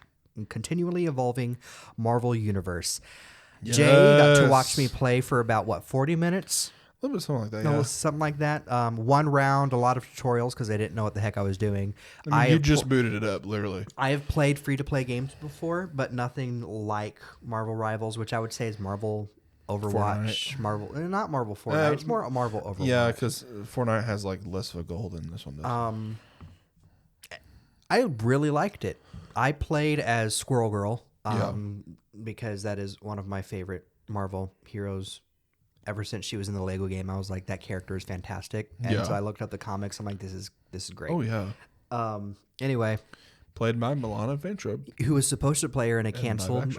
continually evolving Marvel universe. Yes. Jay got to watch me play for about, 40 minutes? A little bit something like that, no, something like that. One round, a lot of tutorials because I didn't know what the heck I was doing. You just booted it up, literally. I have played free-to-play games before, but nothing like Marvel Rivals, which I would say is Marvel Overwatch. Fortnite. Not Marvel Fortnite. It's more Marvel Overwatch. Yeah, because Fortnite has like less of a goal than this one does. I really liked it. I played as Squirrel Girl because that is one of my favorite Marvel heroes. Ever since she was in the Lego game, I was like, that character is fantastic. And so I looked up the comics. I'm like, this is great. Oh, yeah. Anyway. Played by Moana Ventrub. Who was supposed to play her in a canceled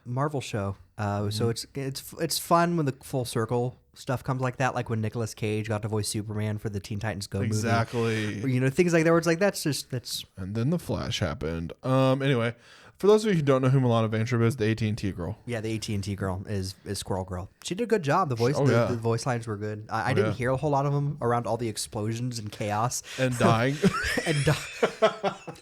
Marvel show. So it's fun when the full circle stuff comes like that, like when Nicolas Cage got to voice Superman for the Teen Titans Go movie. Exactly. Or, things like that where it's like, that's... And then the Flash happened. Anyway... For those of you who don't know who Milana Vaintrub is, the AT&T girl. Yeah, the AT&T girl is Squirrel Girl. She did a good job. The voice lines were good. I didn't hear a whole lot of them around all the explosions and chaos. And dying.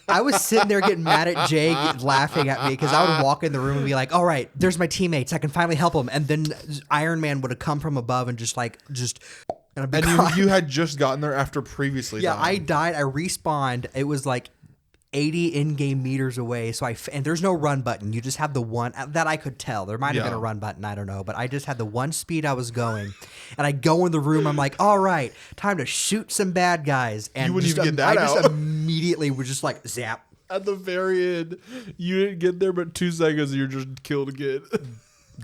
I was sitting there getting mad at Jay, laughing at me because I would walk in the room and be like, all right, there's my teammates. I can finally help them. And then Iron Man would have come from above and and you had just gotten there after previously dying. I died. I respawned. It was like 80 in-game meters away, and there's no run button. You just have the one that I could tell. There might have been a run button, I don't know, but I just had the one speed I was going, and I go in the room. I'm like, all right, time to shoot some bad guys, and you wouldn't even get that out. Just immediately was just like zap. At the very end, you didn't get there, but 2 seconds, and you're just killed again.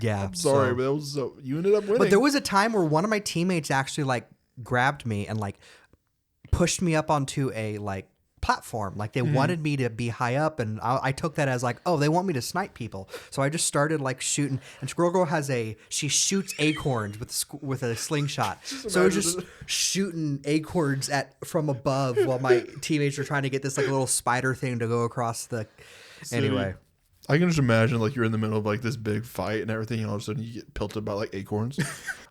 Yeah, I'm sorry, but that was you ended up winning. But there was a time where one of my teammates actually like grabbed me and like pushed me up onto a platform. Like they wanted me to be high up, and I took that as like, oh, they want me to snipe people. So I just started like shooting. And Squirrel Girl she shoots acorns with a slingshot. So I was just shooting acorns from above while my teammates were trying to get this like little spider thing to go across the. Anyway, I can just imagine like you're in the middle of like this big fight and everything, and all of a sudden you get pelted by like acorns.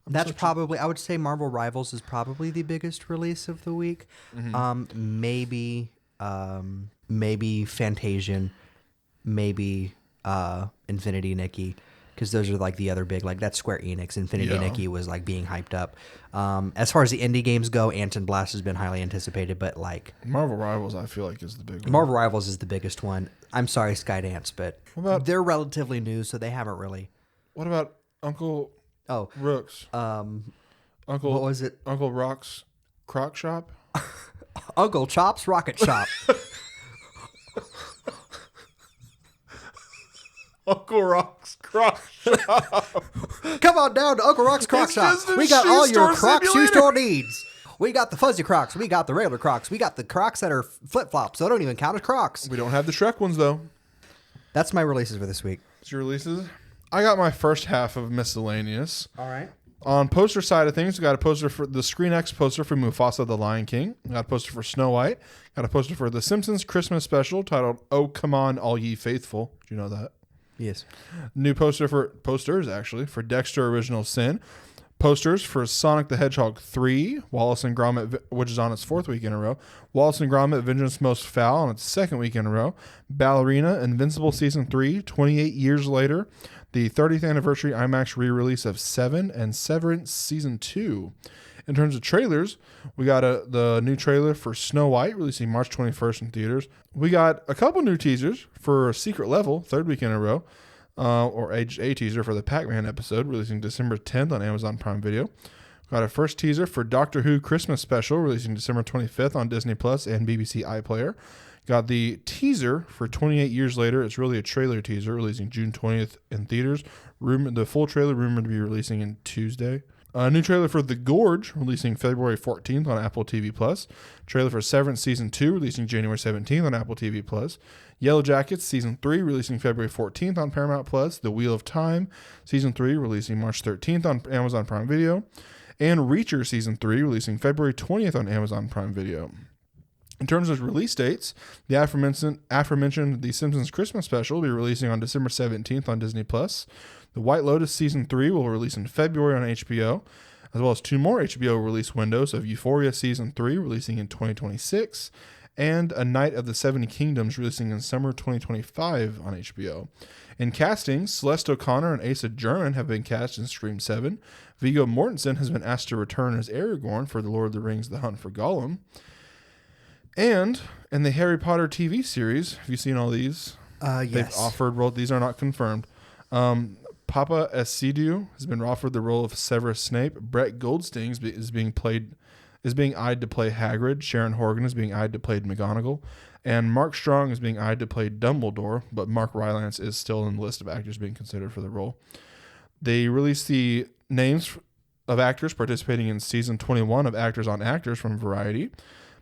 That's probably, I would say Marvel Rivals is probably the biggest release of the week. Maybe Fantasian, maybe Infinity Nikki, because those are like the other big, like that's Square Enix. Infinity Yeah. Nikki was like being hyped up. As far as the indie games go, Ant and Blast has been highly anticipated, but like Marvel Rivals, I feel like, is the big one. Marvel Rivals is the biggest one. I'm sorry, Skydance, but What about- they're relatively new, so they haven't really. What about Uncle Oh, Rook's? Uncle, what was it? Uncle Rock's Crock Shop? Uncle Chop's Rocket Shop. Uncle Rock's Crock Shop. Come on down to Uncle Rock's Croc It's Shop. just a We got shoe all your store Croc shoe simulator. store needs. We got the fuzzy Crocs. We got the regular Crocs. We got the Crocs that are flip flops. So they don't even count as Crocs. We don't have the Shrek ones, though. That's my releases for this week. It's your releases. I got my first half of miscellaneous. All right. On poster side of things, we got a poster for the Screen X poster for Mufasa the Lion King. We got a poster for Snow White. Got a poster for The Simpsons Christmas special titled "Oh Come On, All Ye Faithful." Do you know that? Yes. New posters actually for Dexter Original Sin. Posters for Sonic the Hedgehog 3, Wallace and Gromit, which is on its 4th week in a row. Wallace and Gromit, Vengeance Most Foul on its 2nd week in a row. Ballerina, Invincible Season 3, 28 years later. The 30th anniversary IMAX re-release of Seven and Severance Season 2. In terms of trailers, we got the new trailer for Snow White releasing March 21st in theaters. We got a couple new teasers for Secret Level, 3rd week in a row. Or a teaser for the Pac-Man episode, releasing December 10th on Amazon Prime Video. Got a first teaser for Doctor Who Christmas Special, releasing December 25th on Disney Plus and BBC iPlayer. Got the teaser for 28 Years Later. It's really a trailer teaser, releasing June 20th in theaters. The full trailer rumored to be releasing in Tuesday. A new trailer for The Gorge, releasing February 14th on Apple TV+. Trailer for Severance Season 2, releasing January 17th on Apple TV+. Yellow Jackets Season 3, releasing February 14th on Paramount+. The Wheel of Time Season 3, releasing March 13th on Amazon Prime Video. And Reacher Season 3, releasing February 20th on Amazon Prime Video. In terms of release dates, the aforementioned The Simpsons Christmas Special will be releasing on December 17th on Disney+. The White Lotus Season 3 will release in February on HBO, as well as 2 more HBO release windows of Euphoria Season 3 releasing in 2026, and A Night of the 70 Kingdoms releasing in summer 2025 on HBO. In casting, Celeste O'Connor and Asa German have been cast in Scream 7. Viggo Mortensen has been asked to return as Aragorn for The Lord of the Rings The Hunt for Gollum. And in the Harry Potter TV series, have you seen all these? Yes. They've offered roles. These are not confirmed. Papa Esidu has been offered the role of Severus Snape. Brett Goldstein is being eyed to play Hagrid. Sharon Horgan is being eyed to play McGonagall. And Mark Strong is being eyed to play Dumbledore, but Mark Rylance is still in the list of actors being considered for the role. They released the names of actors participating in Season 21 of Actors on Actors from Variety.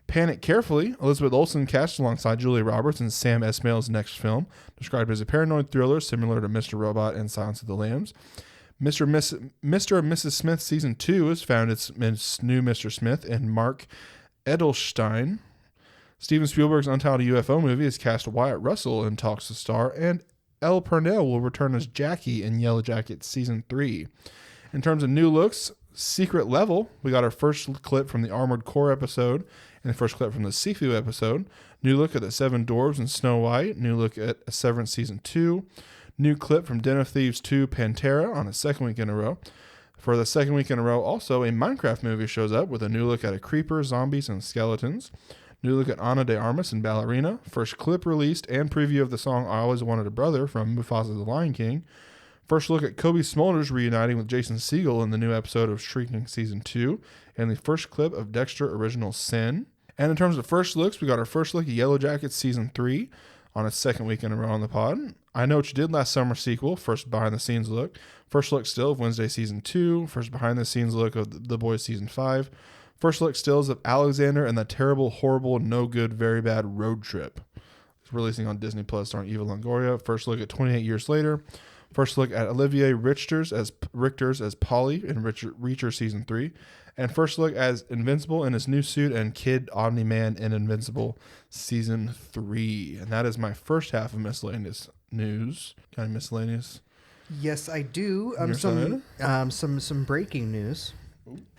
Panic Carefully, Elizabeth Olsen cast alongside Julia Roberts in Sam Esmail's next film, described as a paranoid thriller similar to Mr. Robot and Silence of the Lambs. Mr. and Mrs. Smith Season 2 has found its new Mr. Smith and Mark Edelstein. Steven Spielberg's untitled UFO movie has cast Wyatt Russell in talks to star, and Elle Purnell will return as Jackie in Yellow Jackets Season 3. In terms of new looks, Secret Level, we got our first clip from the Armored Core episode and the first clip from the Sifu episode. New look at the Seven Dwarves and Snow White. New look at Severance Season 2. New clip from Den of Thieves 2 Pantera on its 2nd week in a row. For the 2nd week in a row, also a Minecraft movie shows up with a new look at a creeper, zombies, and skeletons. New look at Ana de Armas and Ballerina. First clip released and preview of the song I Always Wanted a Brother from Mufasa the Lion King. First look at Kobe Smulders reuniting with Jason Segel in the new episode of Shrieking Season 2. And the first clip of Dexter Original Sin. And in terms of first looks, we got our first look at Yellow Jackets Season 3 on its 2nd week in a row on the pod. I Know What You Did Last Summer sequel, first behind-the-scenes look. First look still of Wednesday Season 2. First behind-the-scenes look of The Boys Season 5. First look stills of Alexander and the terrible, horrible, no good, very bad road trip. It's releasing on Disney Plus starring Eva Longoria. First look at 28 Years Later. First look at Olivier Richters as Polly in Reacher Season 3. And first look as Invincible in his new suit and Kid Omni-Man in Invincible Season 3. And that is my first half of miscellaneous news. Kind of miscellaneous. Yes, I do. On your Some breaking news.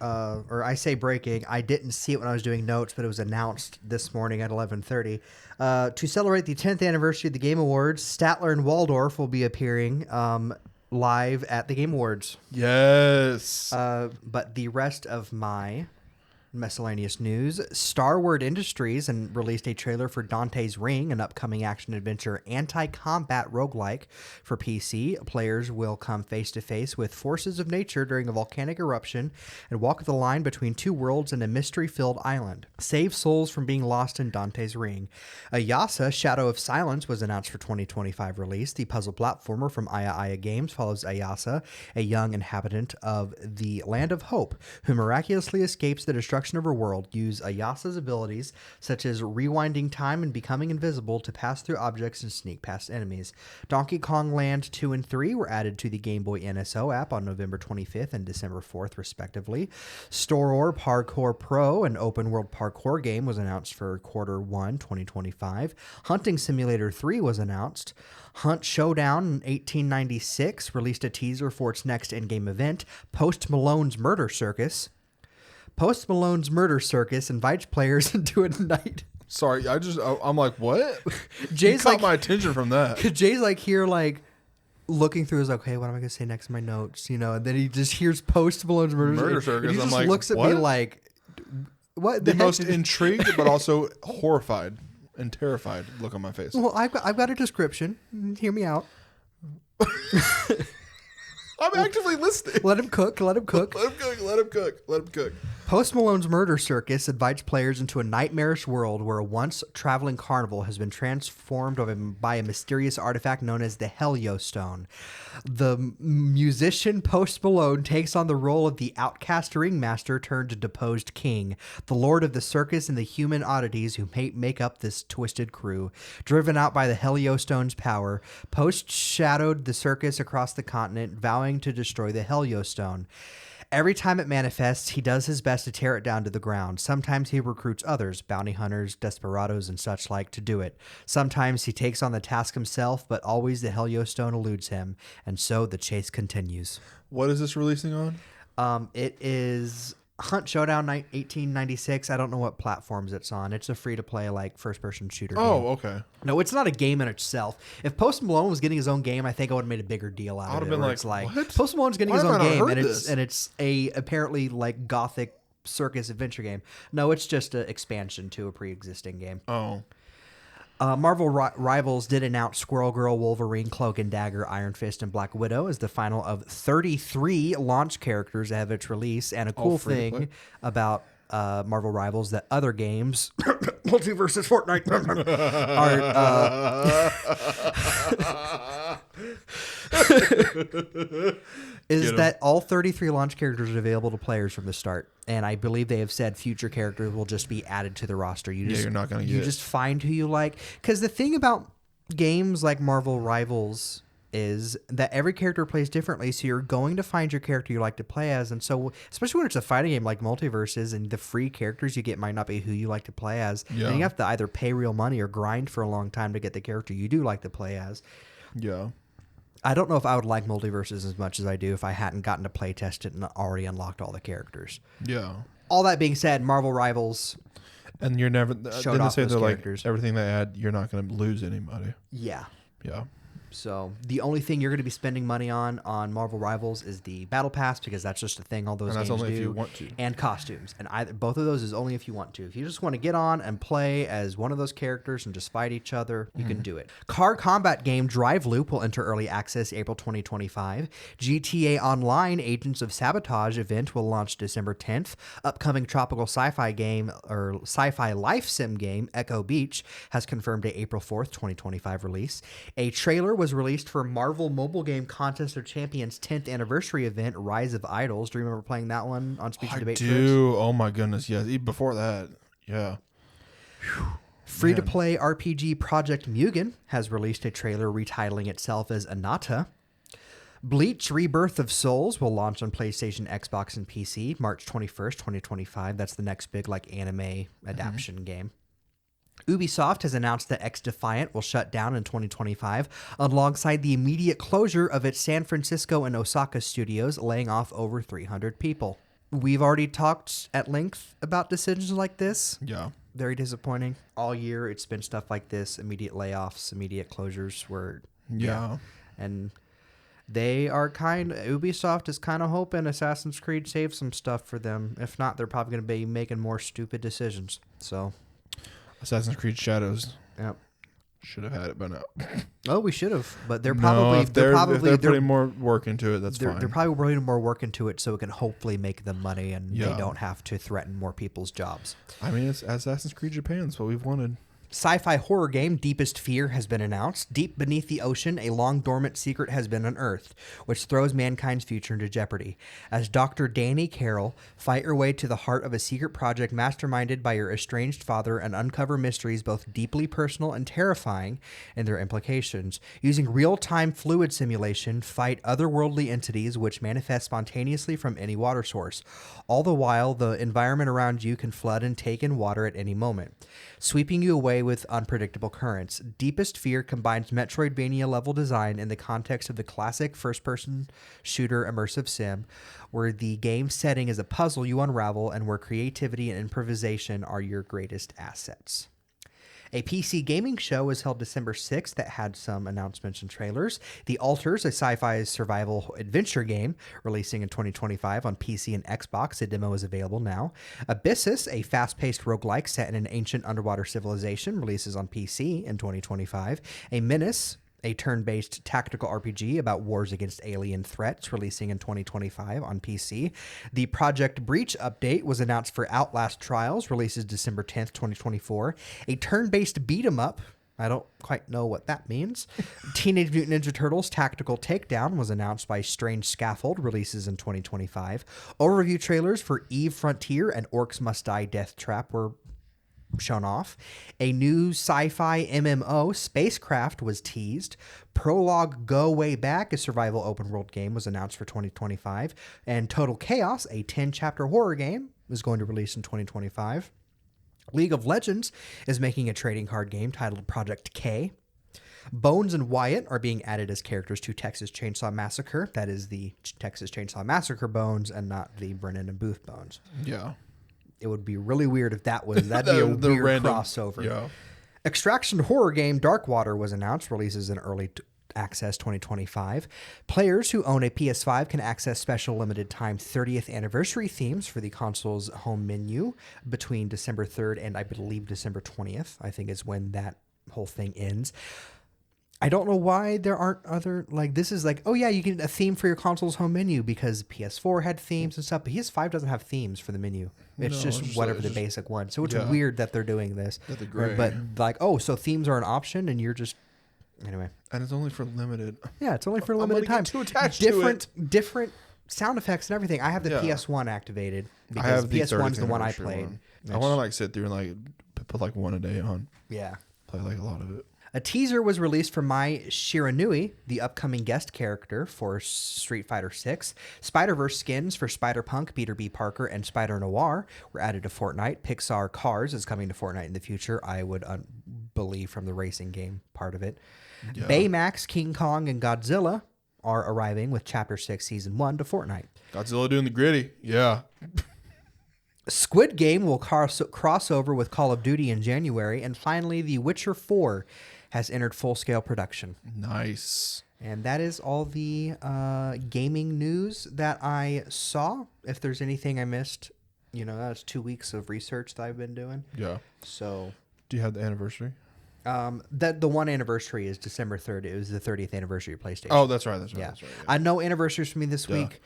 Or I say breaking. I didn't see it when I was doing notes, but it was announced this morning at 11:30. To celebrate the 10th anniversary of the Game Awards, Statler and Waldorf will be appearing live at the Game Awards. Yes. But the rest of my miscellaneous news, Starward Industries and released a trailer for Dante's Ring, an upcoming action-adventure anti-combat roguelike for PC. Players will come face-to-face with forces of nature during a volcanic eruption and walk the line between two worlds in a mystery-filled island. Save souls from being lost in Dante's Ring. Ayasa, Shadow of Silence was announced for 2025 release. The puzzle platformer from Aya Games follows Ayasa, a young inhabitant of the Land of Hope, who miraculously escapes the destruction of her world. Use Ayasa's abilities, such as rewinding time and becoming invisible, to pass through objects and sneak past enemies. Donkey Kong Land 2 and 3 were added to the Game Boy NSO app on November 25th and December 4th, respectively. Storor Parkour Pro, an open-world parkour game, was announced for Q1 2025. Hunting Simulator 3 was announced. Hunt Showdown in 1896 released a teaser for its next in-game event, Post Malone's Murder Circus. Post Malone's Murder Circus invites players into a night. Sorry, I'm like, what? Jay's you caught my attention from that. Jay's like here, like looking through his, like, okay, what am I gonna say next in my notes? You know, and then he just hears Post Malone's Murder Circus. And he just looks at me like, what? The most intrigued, but also horrified and terrified look on my face. Well, I've got a description. Hear me out. I'm actively listening. Let him cook. Let him cook. Let him cook. Let him cook. Let him cook. Post Malone's Murder Circus invites players into a nightmarish world where a once traveling carnival has been transformed by a mysterious artifact known as the Helio Stone. The musician Post Malone takes on the role of the outcast ringmaster turned deposed king, the lord of the circus and the human oddities who make up this twisted crew. Driven out by the Helio Stone's power, Post shadowed the circus across the continent, vowing to destroy the Helio Stone. Every time it manifests, he does his best to tear it down to the ground. Sometimes he recruits others, bounty hunters, desperados, and such like, to do it. Sometimes he takes on the task himself, but always the Helio Stone eludes him, and so the chase continues. What is this releasing on? It is Hunt Showdown 1896. I don't know what platforms it's on. It's a free-to-play, like, first-person shooter game. Oh, okay. No, it's not a game in itself. If Post Malone was getting his own game, I think I would have made a bigger deal out of it. I would have been where like, it's like, what? Post Malone's getting his Why own have I not game, heard and this? it's a apparently like gothic circus adventure game. No, it's just an expansion to a pre-existing game. Oh. Marvel Rivals did announce Squirrel Girl, Wolverine, Cloak and Dagger, Iron Fist, and Black Widow as the final of 33 launch characters ahead of its release. And a cool thing about Marvel Rivals that other games, Multiverse Fortnite, are is that all 33 launch characters are available to players from the start. And I believe they have said future characters will just be added to the roster. You're not going to get it. You just find who you like. Because the thing about games like Marvel Rivals is that every character plays differently, so you're going to find your character you like to play as. And so, especially when it's a fighting game like Multiverses, and the free characters you get might not be who you like to play as, yeah. And you have to either pay real money or grind for a long time to get the character you do like to play as. Yeah. I don't know if I would like Multiverses as much as I do if I hadn't gotten to play test it and already unlocked all the characters. Yeah. All that being said, Marvel Rivals, and you're never showed off those characters. Like everything they add, you're not going to lose anybody. Yeah. Yeah. So the only thing you're going to be spending money on Marvel Rivals is the Battle Pass, because that's just a thing all those games do. And that's only if you want to. And costumes. And both of those is only if you want to. If you just want to get on and play as one of those characters and just fight each other, you can do it. Car combat game Drive Loop will enter early access April 2025. GTA Online Agents of Sabotage event will launch December 10th. Upcoming tropical sci-fi game or sci-fi life sim game Echo Beach has confirmed a April 4th, 2025 release. A trailer was released for Marvel mobile game Contest of Champions 10th anniversary event Rise of Idols. Do you remember playing that one on Speech and Debate? I do. Oh my goodness, yes. Even before that, yeah. Free-to-play RPG Project Mugen has released a trailer retitling itself as Anata. Bleach Rebirth of Souls will launch on PlayStation, Xbox, and PC March 21st, 2025. That's the next big anime adaptation game. Ubisoft has announced that X Defiant will shut down in 2025 alongside the immediate closure of its San Francisco and Osaka studios, laying off over 300 people. We've already talked at length about decisions like this. Yeah. Very disappointing. All year it's been stuff like this, immediate layoffs, immediate closures where... Yeah. And Ubisoft is kind of hoping Assassin's Creed saves some stuff for them. If not, they're probably going to be making more stupid decisions. So, Assassin's Creed Shadows. Yep. Should have had it by now. Oh, we should have, but If they're putting more work into it, that's fine. They're probably putting more work into it so it can hopefully make them money and they don't have to threaten more people's jobs. I mean, it's Assassin's Creed Japan. That's what we've wanted. Sci-fi horror game Deepest Fear has been announced. Deep beneath the ocean, a long dormant secret has been unearthed, which throws mankind's future into jeopardy. As Dr. Danny Carroll fight your way to the heart of a secret project masterminded by your estranged father and uncover mysteries both deeply personal and terrifying in their implications. Using real-time fluid simulation, fight otherworldly entities which manifest spontaneously from any water source. All the while, the environment around you can flood and take in water at any moment, sweeping you away with unpredictable currents. Deepest Fear combines Metroidvania-level design in the context of the classic first-person shooter immersive sim, where the game setting is a puzzle you unravel and where creativity and improvisation are your greatest assets. A PC gaming show was held December 6th that had some announcements and trailers. The Alters, a sci-fi survival adventure game releasing in 2025 on PC and Xbox. A demo is available now. Abyssus, a fast-paced roguelike set in an ancient underwater civilization, releases on PC in 2025. A Menace, a turn-based tactical RPG about wars against alien threats, releasing in 2025 on PC. The Project Breach update was announced for Outlast Trials, releases December 10th, 2024. A turn-based beat-em-up, I don't quite know what that means. Teenage Mutant Ninja Turtles Tactical Takedown was announced by Strange Scaffold, releases in 2025. Overview trailers for Eve Frontier and Orcs Must Die Death Trap were shown off. A new sci-fi MMO, Spacecraft, was teased. Prologue Go Way Back, a survival open world game, was announced for 2025. And Total Chaos, a 10-chapter horror game, is going to release in 2025. League of Legends is making a trading card game titled Project K. Bones and Wyatt are being added as characters to Texas Chainsaw Massacre. That is the Texas Chainsaw Massacre Bones and not the Brennan and Booth Bones. Yeah. It would be really weird if that'd be a weird random crossover. Yeah. Extraction horror game Darkwater was announced, releases in early access 2025. Players who own a PS5 can access special limited time 30th anniversary themes for the console's home menu between December 3rd and I believe December 20th, I think is when that whole thing ends. I don't know why there aren't other, like, this is like, oh yeah, you get a theme for your console's home menu because PS4 had themes and stuff, but PS5 doesn't have themes for the menu. It's just whatever the basic one. So it's weird that they're doing this. But like, oh, so themes are an option and you're just, anyway. And it's only for limited. Yeah, it's only for a limited time. Too attached to it. Different sound effects and everything. I have the PS1 activated because PS1's the one I played. I want to like sit through and like put like one a day on. Yeah. Play like a lot of it. A teaser was released for Mai Shiranui, the upcoming guest character for Street Fighter VI. Spider-Verse skins for Spider-Punk, Peter B. Parker, and Spider-Noir were added to Fortnite. Pixar Cars is coming to Fortnite in the future, I would believe from the racing game part of it. Yeah. Baymax, King Kong, and Godzilla are arriving with Chapter 6 Season 1 to Fortnite. Godzilla doing the gritty. Yeah. Squid Game will cross over with Call of Duty in January. And finally, The Witcher 4 has entered full-scale production. Nice. And that is all the gaming news that I saw. If there's anything I missed, that's 2 weeks of research that I've been doing. Yeah. So, do you have the anniversary? The one anniversary is December 3rd. It was the 30th anniversary of PlayStation. Oh, that's right. Yeah. I know anniversaries for me this week.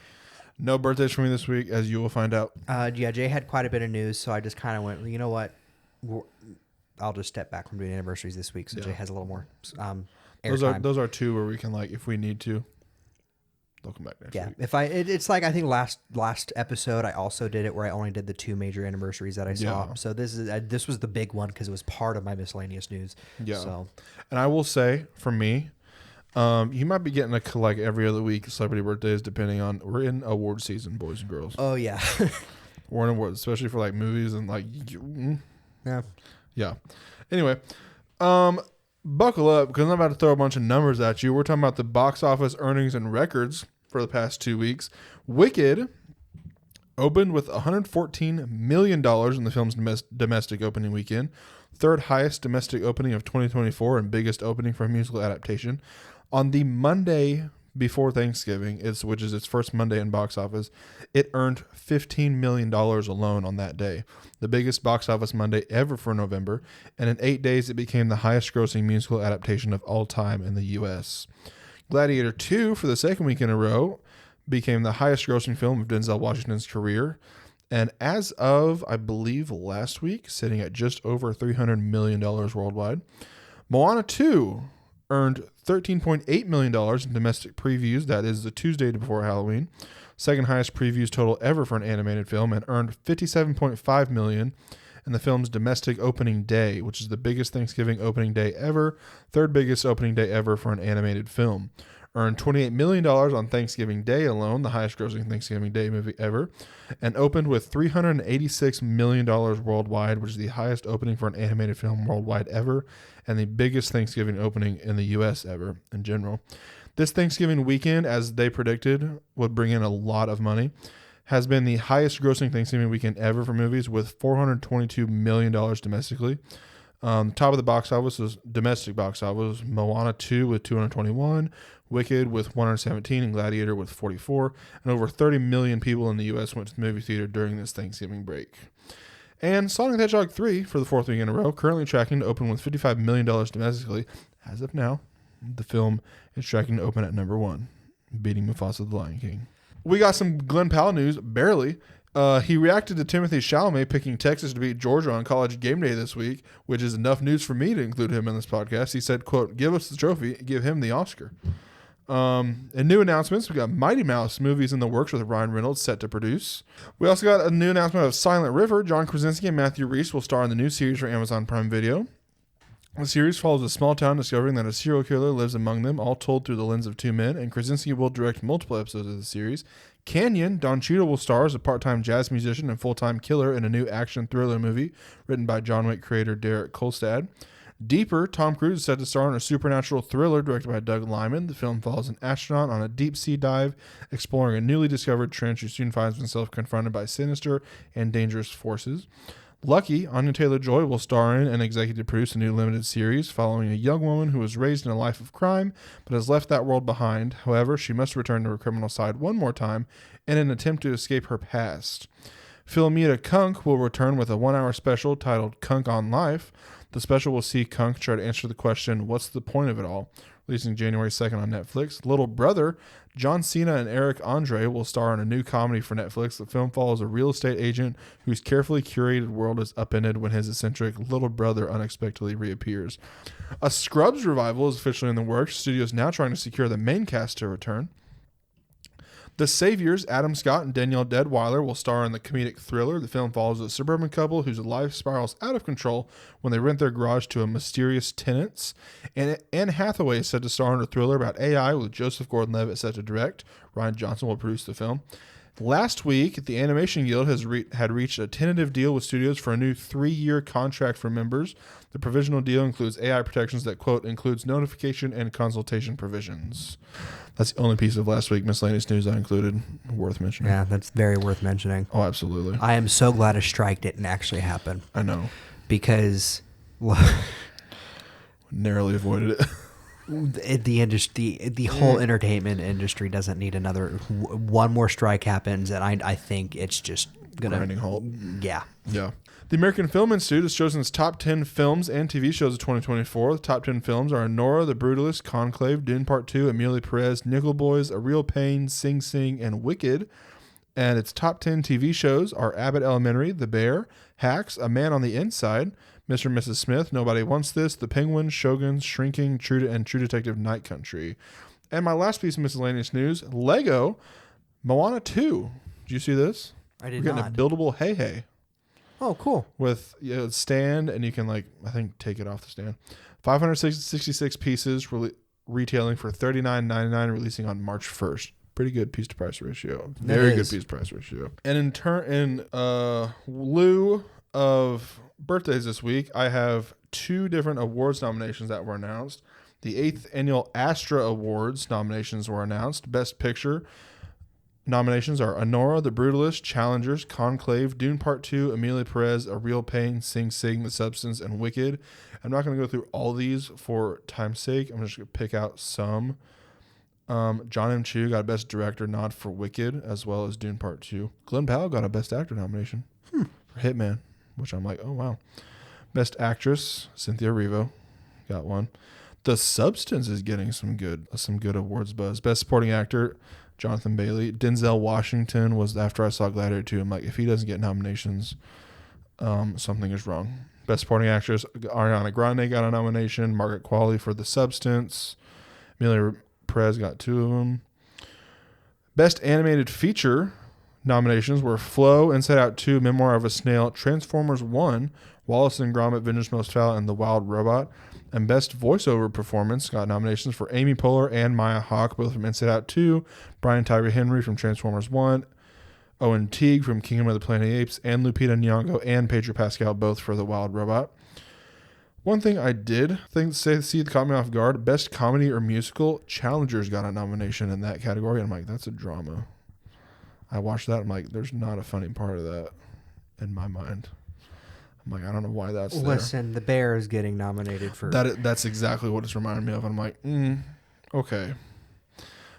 No birthdays for me this week, as you will find out. Jay had quite a bit of news, so I just kind of went, you know what? I'll just step back from doing anniversaries this week, so Jay has a little more airtime. Those are two where we can, like, if we need to, they'll come back next week. Yeah, it's like I think last episode I also did it where I only did the two major anniversaries that I saw. Yeah. So this was the big one because it was part of my miscellaneous news. Yeah. So, and I will say for me, you might be getting like every other week celebrity birthdays, depending on we're in award season, boys and girls. Oh yeah, we're in awards, especially for like movies and like yeah. Anyway, buckle up because I'm about to throw a bunch of numbers at you. We're talking about the box office earnings and records for the past 2 weeks. Wicked opened with $114 million in the film's domestic opening weekend, third highest domestic opening of 2024 and biggest opening for a musical adaptation. On the Monday before Thanksgiving, which is its first Monday in box office, it earned $15 million alone on that day, the biggest box office Monday ever for November, and in 8 days it became the highest grossing musical adaptation of all time in the U.S. Gladiator 2, for the second week in a row, became the highest grossing film of Denzel Washington's career, and as of, I believe, last week, sitting at just over $300 million worldwide. Moana 2 earned $13.8 million in domestic previews. That is the Tuesday before Halloween. Second highest previews total ever for an animated film, and earned $57.5 million in the film's domestic opening day, which is the biggest Thanksgiving opening day ever, third biggest opening day ever for an animated film. Earned $28 million on Thanksgiving Day alone, the highest grossing Thanksgiving Day movie ever, and opened with $386 million worldwide, which is the highest opening for an animated film worldwide ever, and the biggest Thanksgiving opening in the U.S. ever in general. This Thanksgiving weekend, as they predicted, would bring in a lot of money, has been the highest grossing Thanksgiving weekend ever for movies, with $422 million domestically. Top of the box office was domestic box office, Moana 2 with 221, Wicked with 117, and Gladiator with 44. And over 30 million people in the U.S. went to the movie theater during this Thanksgiving break. And Sonic the Hedgehog 3, for the fourth week in a row, currently tracking to open with $55 million domestically. As of now, the film is tracking to open at number 1, beating Mufasa the Lion King. We got some Glenn Powell news, barely. He reacted to Timothée Chalamet picking Texas to beat Georgia on College Game Day this week, which is enough news for me to include him in this podcast. He said, quote, "Give us the trophy, give him the Oscar." And new announcements, we got Mighty Mouse movies in the works with Ryan Reynolds set to produce. We also got a new announcement of Silent River. John Krasinski and Matthew Rhys will star in the new series for Amazon Prime Video. The series follows a small town discovering that a serial killer lives among them, all told through the lens of two men, and Krasinski will direct multiple episodes of the series. Canyon, Don Cheadle will star as a part-time jazz musician and full-time killer in a new action thriller movie written by John Wick creator Derek Kolstad. Deeper, Tom Cruise is set to star in a supernatural thriller directed by Doug Liman. The film follows an astronaut on a deep-sea dive, exploring a newly discovered trench who soon finds himself confronted by sinister and dangerous forces. Lucky, Anya Taylor-Joy will star in and executive produce a new limited series following a young woman who was raised in a life of crime but has left that world behind. However, she must return to her criminal side one more time in an attempt to escape her past. Philomena Kunk will return with a 1-hour special titled Kunk on Life. The special will see Kunk try to answer the question, what's the point of it all? Releasing January 2nd on Netflix. Little Brother, John Cena and Eric Andre will star in a new comedy for Netflix. The film follows a real estate agent whose carefully curated world is upended when his eccentric little brother unexpectedly reappears. A Scrubs revival is officially in the works. Studios now trying to secure the main cast to return. The Saviors, Adam Scott and Danielle Deadwyler, will star in the comedic thriller. The film follows a suburban couple whose life spirals out of control when they rent their garage to a mysterious tenants. And Anne Hathaway is set to star in a thriller about AI with Joseph Gordon-Levitt set to direct. Ryan Johnson will produce the film. Last week, the Animation Guild had reached a tentative deal with studios for a new 3-year contract for members. The provisional deal includes AI protections that, quote, includes notification and consultation provisions. That's the only piece of last week miscellaneous news I included. Worth mentioning. Yeah, that's very worth mentioning. Oh, absolutely. I am so glad a strike didn't actually happen. I know. Because narrowly avoided it. The industry, the whole entertainment industry doesn't need one more strike happens, and I think it's just gonna grinding halt. Yeah. The American Film Institute has chosen its top 10 films and TV shows of 2024. The top 10 films are Nora, The Brutalist, Conclave, Dune Part 2, Amelia Perez, Nickel Boys, A Real Pain, Sing Sing, and Wicked. And its top 10 TV shows are Abbott Elementary, The Bear, Hacks, A Man on the Inside, Mr. and Mrs. Smith, Nobody Wants This, The Penguin, Shogun, Shrinking, True Detective Night Country. And my last piece of miscellaneous news, Lego, Moana 2. Did you see this? I did We're not. getting a buildable hey. Oh, cool. With a stand, and you can, I think, take it off the stand. 566 pieces, retailing for $39.99, releasing on March 1st. Pretty good piece to price ratio. Very good piece to price ratio. And in lieu of birthdays this week, I have 2 different awards nominations that were announced. The 8th annual Astra Awards nominations were announced. Best Picture nominations are Anora, The Brutalist, Challengers, Conclave, Dune Part 2, Amelia Perez, A Real Pain, Sing Sing, The Substance, and Wicked. I'm not going to go through all these for time's sake. I'm just going to pick out some. John M. Chu got a Best Director nod for Wicked, as well as Dune Part 2. Glenn Powell got a Best Actor nomination for Hitman, which I'm like, oh, wow. Best Actress, Cynthia Erivo got one. The Substance is getting some good awards buzz. Best Supporting Actor, Jonathan Bailey. Denzel Washington was after I saw Gladiator 2. I'm like, if he doesn't get nominations, something is wrong. Best Supporting Actress, Ariana Grande got a nomination. Margaret Qualley for The Substance. Amelia Perez got 2 of them. Best Animated Feature nominations were Flow, Inside Out 2, Memoir of a Snail, Transformers 1, Wallace and Gromit, Vengeance Most Foul, and The Wild Robot. And Best Voiceover Performance got nominations for Amy Poehler and Maya Hawke, both from Inside Out 2, Brian Tyree Henry from Transformers 1, Owen Teague from Kingdom of the Planet of the Apes, and Lupita Nyong'o and Pedro Pascal, both for The Wild Robot. One thing I did see that caught me off guard, Best Comedy or Musical, Challengers got a nomination in that category. And I'm like, that's a drama. I watched that. I'm like, there's not a funny part of that in my mind. I'm like, I don't know why that's there. Listen, The Bear is getting nominated for... That's exactly what it's reminding me of. I'm like, okay.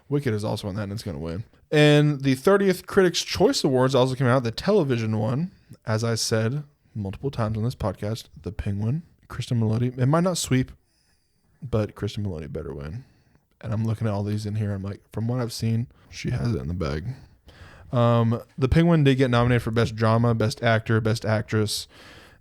Wicked is also on that, and it's going to win. And the 30th Critics' Choice Awards also came out. The television one, as I said multiple times on this podcast, The Penguin, Kristen Milioti. It might not sweep, but Kristen Milioti better win. And I'm looking at all these in here. I'm like, from what I've seen, she has it in the bag. The Penguin did get nominated for Best Drama, Best Actor, Best Actress,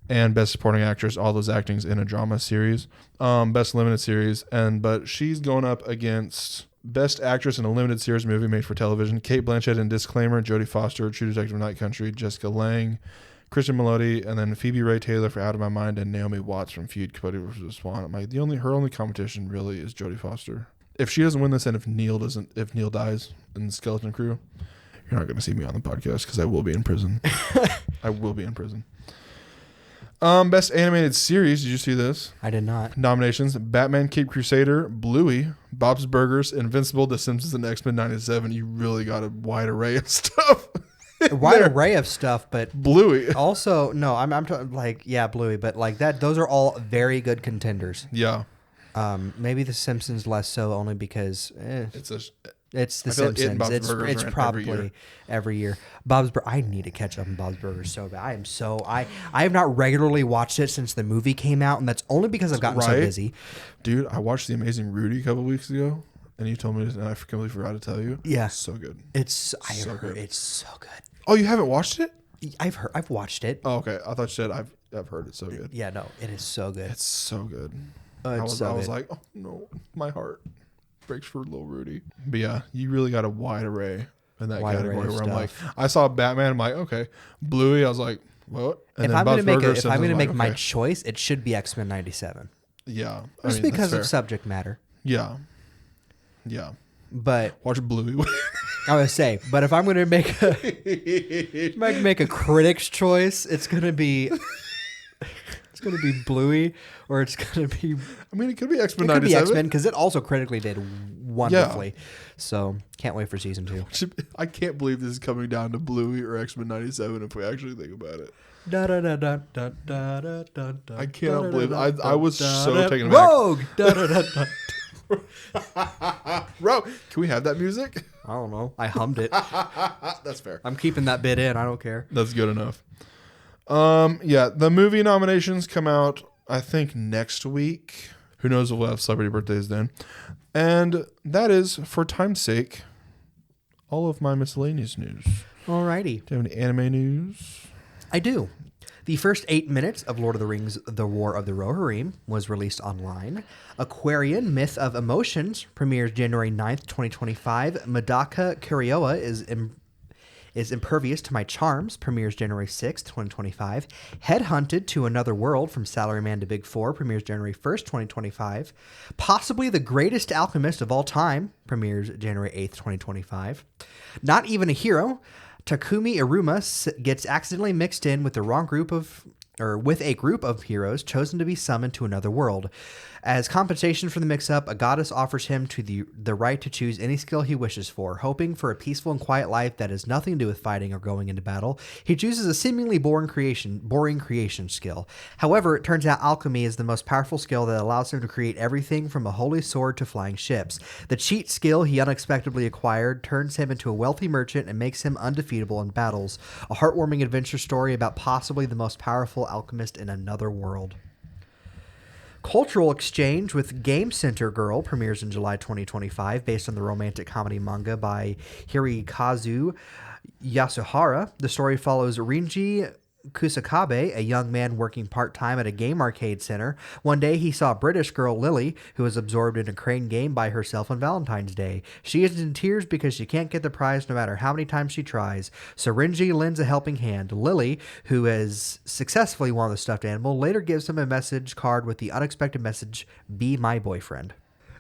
and Best Supporting Actress, all those actings in a drama series. Best Limited Series. But she's going up against Best Actress in a Limited Series movie made for television. Cate Blanchett in Disclaimer, Jodie Foster, True Detective Night Country, Jessica Lange, Kristen Milioti, and then Phoebe Ray-Taylor for Out of My Mind, and Naomi Watts from Feud, Capote vs. Swan. I'm like, her only competition really is Jodie Foster. If she doesn't win this, and if Neil dies in the Skeleton Crew, you're not going to see me on the podcast because I will be in prison. I will be in prison. Best Animated Series. Did you see this? I did not. Nominations: Batman, Cape Crusader, Bluey, Bob's Burgers, Invincible, The Simpsons, and X-Men '97. You really got a wide array of stuff. A wide array of stuff, but Bluey. Also, no, I'm like, yeah, Bluey, but like that, those are all very good contenders. Yeah. Maybe The Simpsons less so, only because it's The Simpsons. Like It's probably every year. I need to catch up on Bob's Burgers so bad. I have not regularly watched it since the movie came out, and that's only because I've gotten so busy. Dude, I watched The Amazing Rudy a couple weeks ago, and you told me, and I completely forgot to tell you. Yeah, it's so good. It's so good. Oh, you haven't watched it? I've watched it. Oh, okay. I thought you said I've heard it. So good. Yeah, no, it is so good. It's so good. I was like, oh no, my heart breaks for little Rudy. But yeah, you really got a wide array in that category where I'm like, I saw Batman, I'm like, okay. Bluey, I was like, what? And if I'm going to make my choice, it should be X-Men '97. Yeah, just because of subject matter. Yeah. But watch Bluey. I would say, but if I'm going to make a critic's choice, it's going to be Bluey, or it's going to be. I mean, it could be X-Men '97. It could be X-Men because it also critically did wonderfully. Yeah. So can't wait for season 2. I can't believe this is coming down to Bluey or X-Men '97 if we actually think about it. I cannot believe I was so taken aback. Rogue. Rogue. Can we have that music? I don't know. I hummed it. That's fair. I'm keeping that bit in. I don't care. That's good enough. Yeah, the movie nominations come out, I think, next week. Who knows if we'll have celebrity birthdays then. And that is, for time's sake, all of my miscellaneous news. Alrighty. Do you have any anime news? I do. The first 8 minutes of Lord of the Rings, The War of the Rohirrim was released online. Aquarian Myth of Emotions premieres January 9th, 2025. Medaka Kurioa is Impervious to My Charms premieres January 6th, 2025. Headhunted to Another World from Salaryman to Big Four premieres January 1st, 2025. Possibly the Greatest Alchemist of All Time premieres January 8th, 2025. Not Even a Hero. Takumi Iruma gets accidentally mixed in with the wrong group of with a group of heroes chosen to be summoned to another world. As compensation for the mix-up, a goddess offers him to the right to choose any skill he wishes for. Hoping for a peaceful and quiet life that has nothing to do with fighting or going into battle, he chooses a seemingly boring creation skill. However, it turns out alchemy is the most powerful skill that allows him to create everything from a holy sword to flying ships. The cheat skill he unexpectedly acquired turns him into a wealthy merchant and makes him undefeatable in battles. A heartwarming adventure story about possibly the most powerful alchemist in another world. Cultural Exchange with Game Center Girl premieres in July 2025 based on the romantic comedy manga by Hirokazu Yasuhara. The story follows Rinji Kusakabe, a young man working part-time at a game arcade center. One day he saw British girl Lily, who was absorbed in a crane game by herself on Valentine's Day. She is in tears because she can't get the prize no matter how many times she tries. So Rinji lends a helping hand. Lily, who has successfully won the stuffed animal, later gives him a message card with the unexpected message, "Be my boyfriend."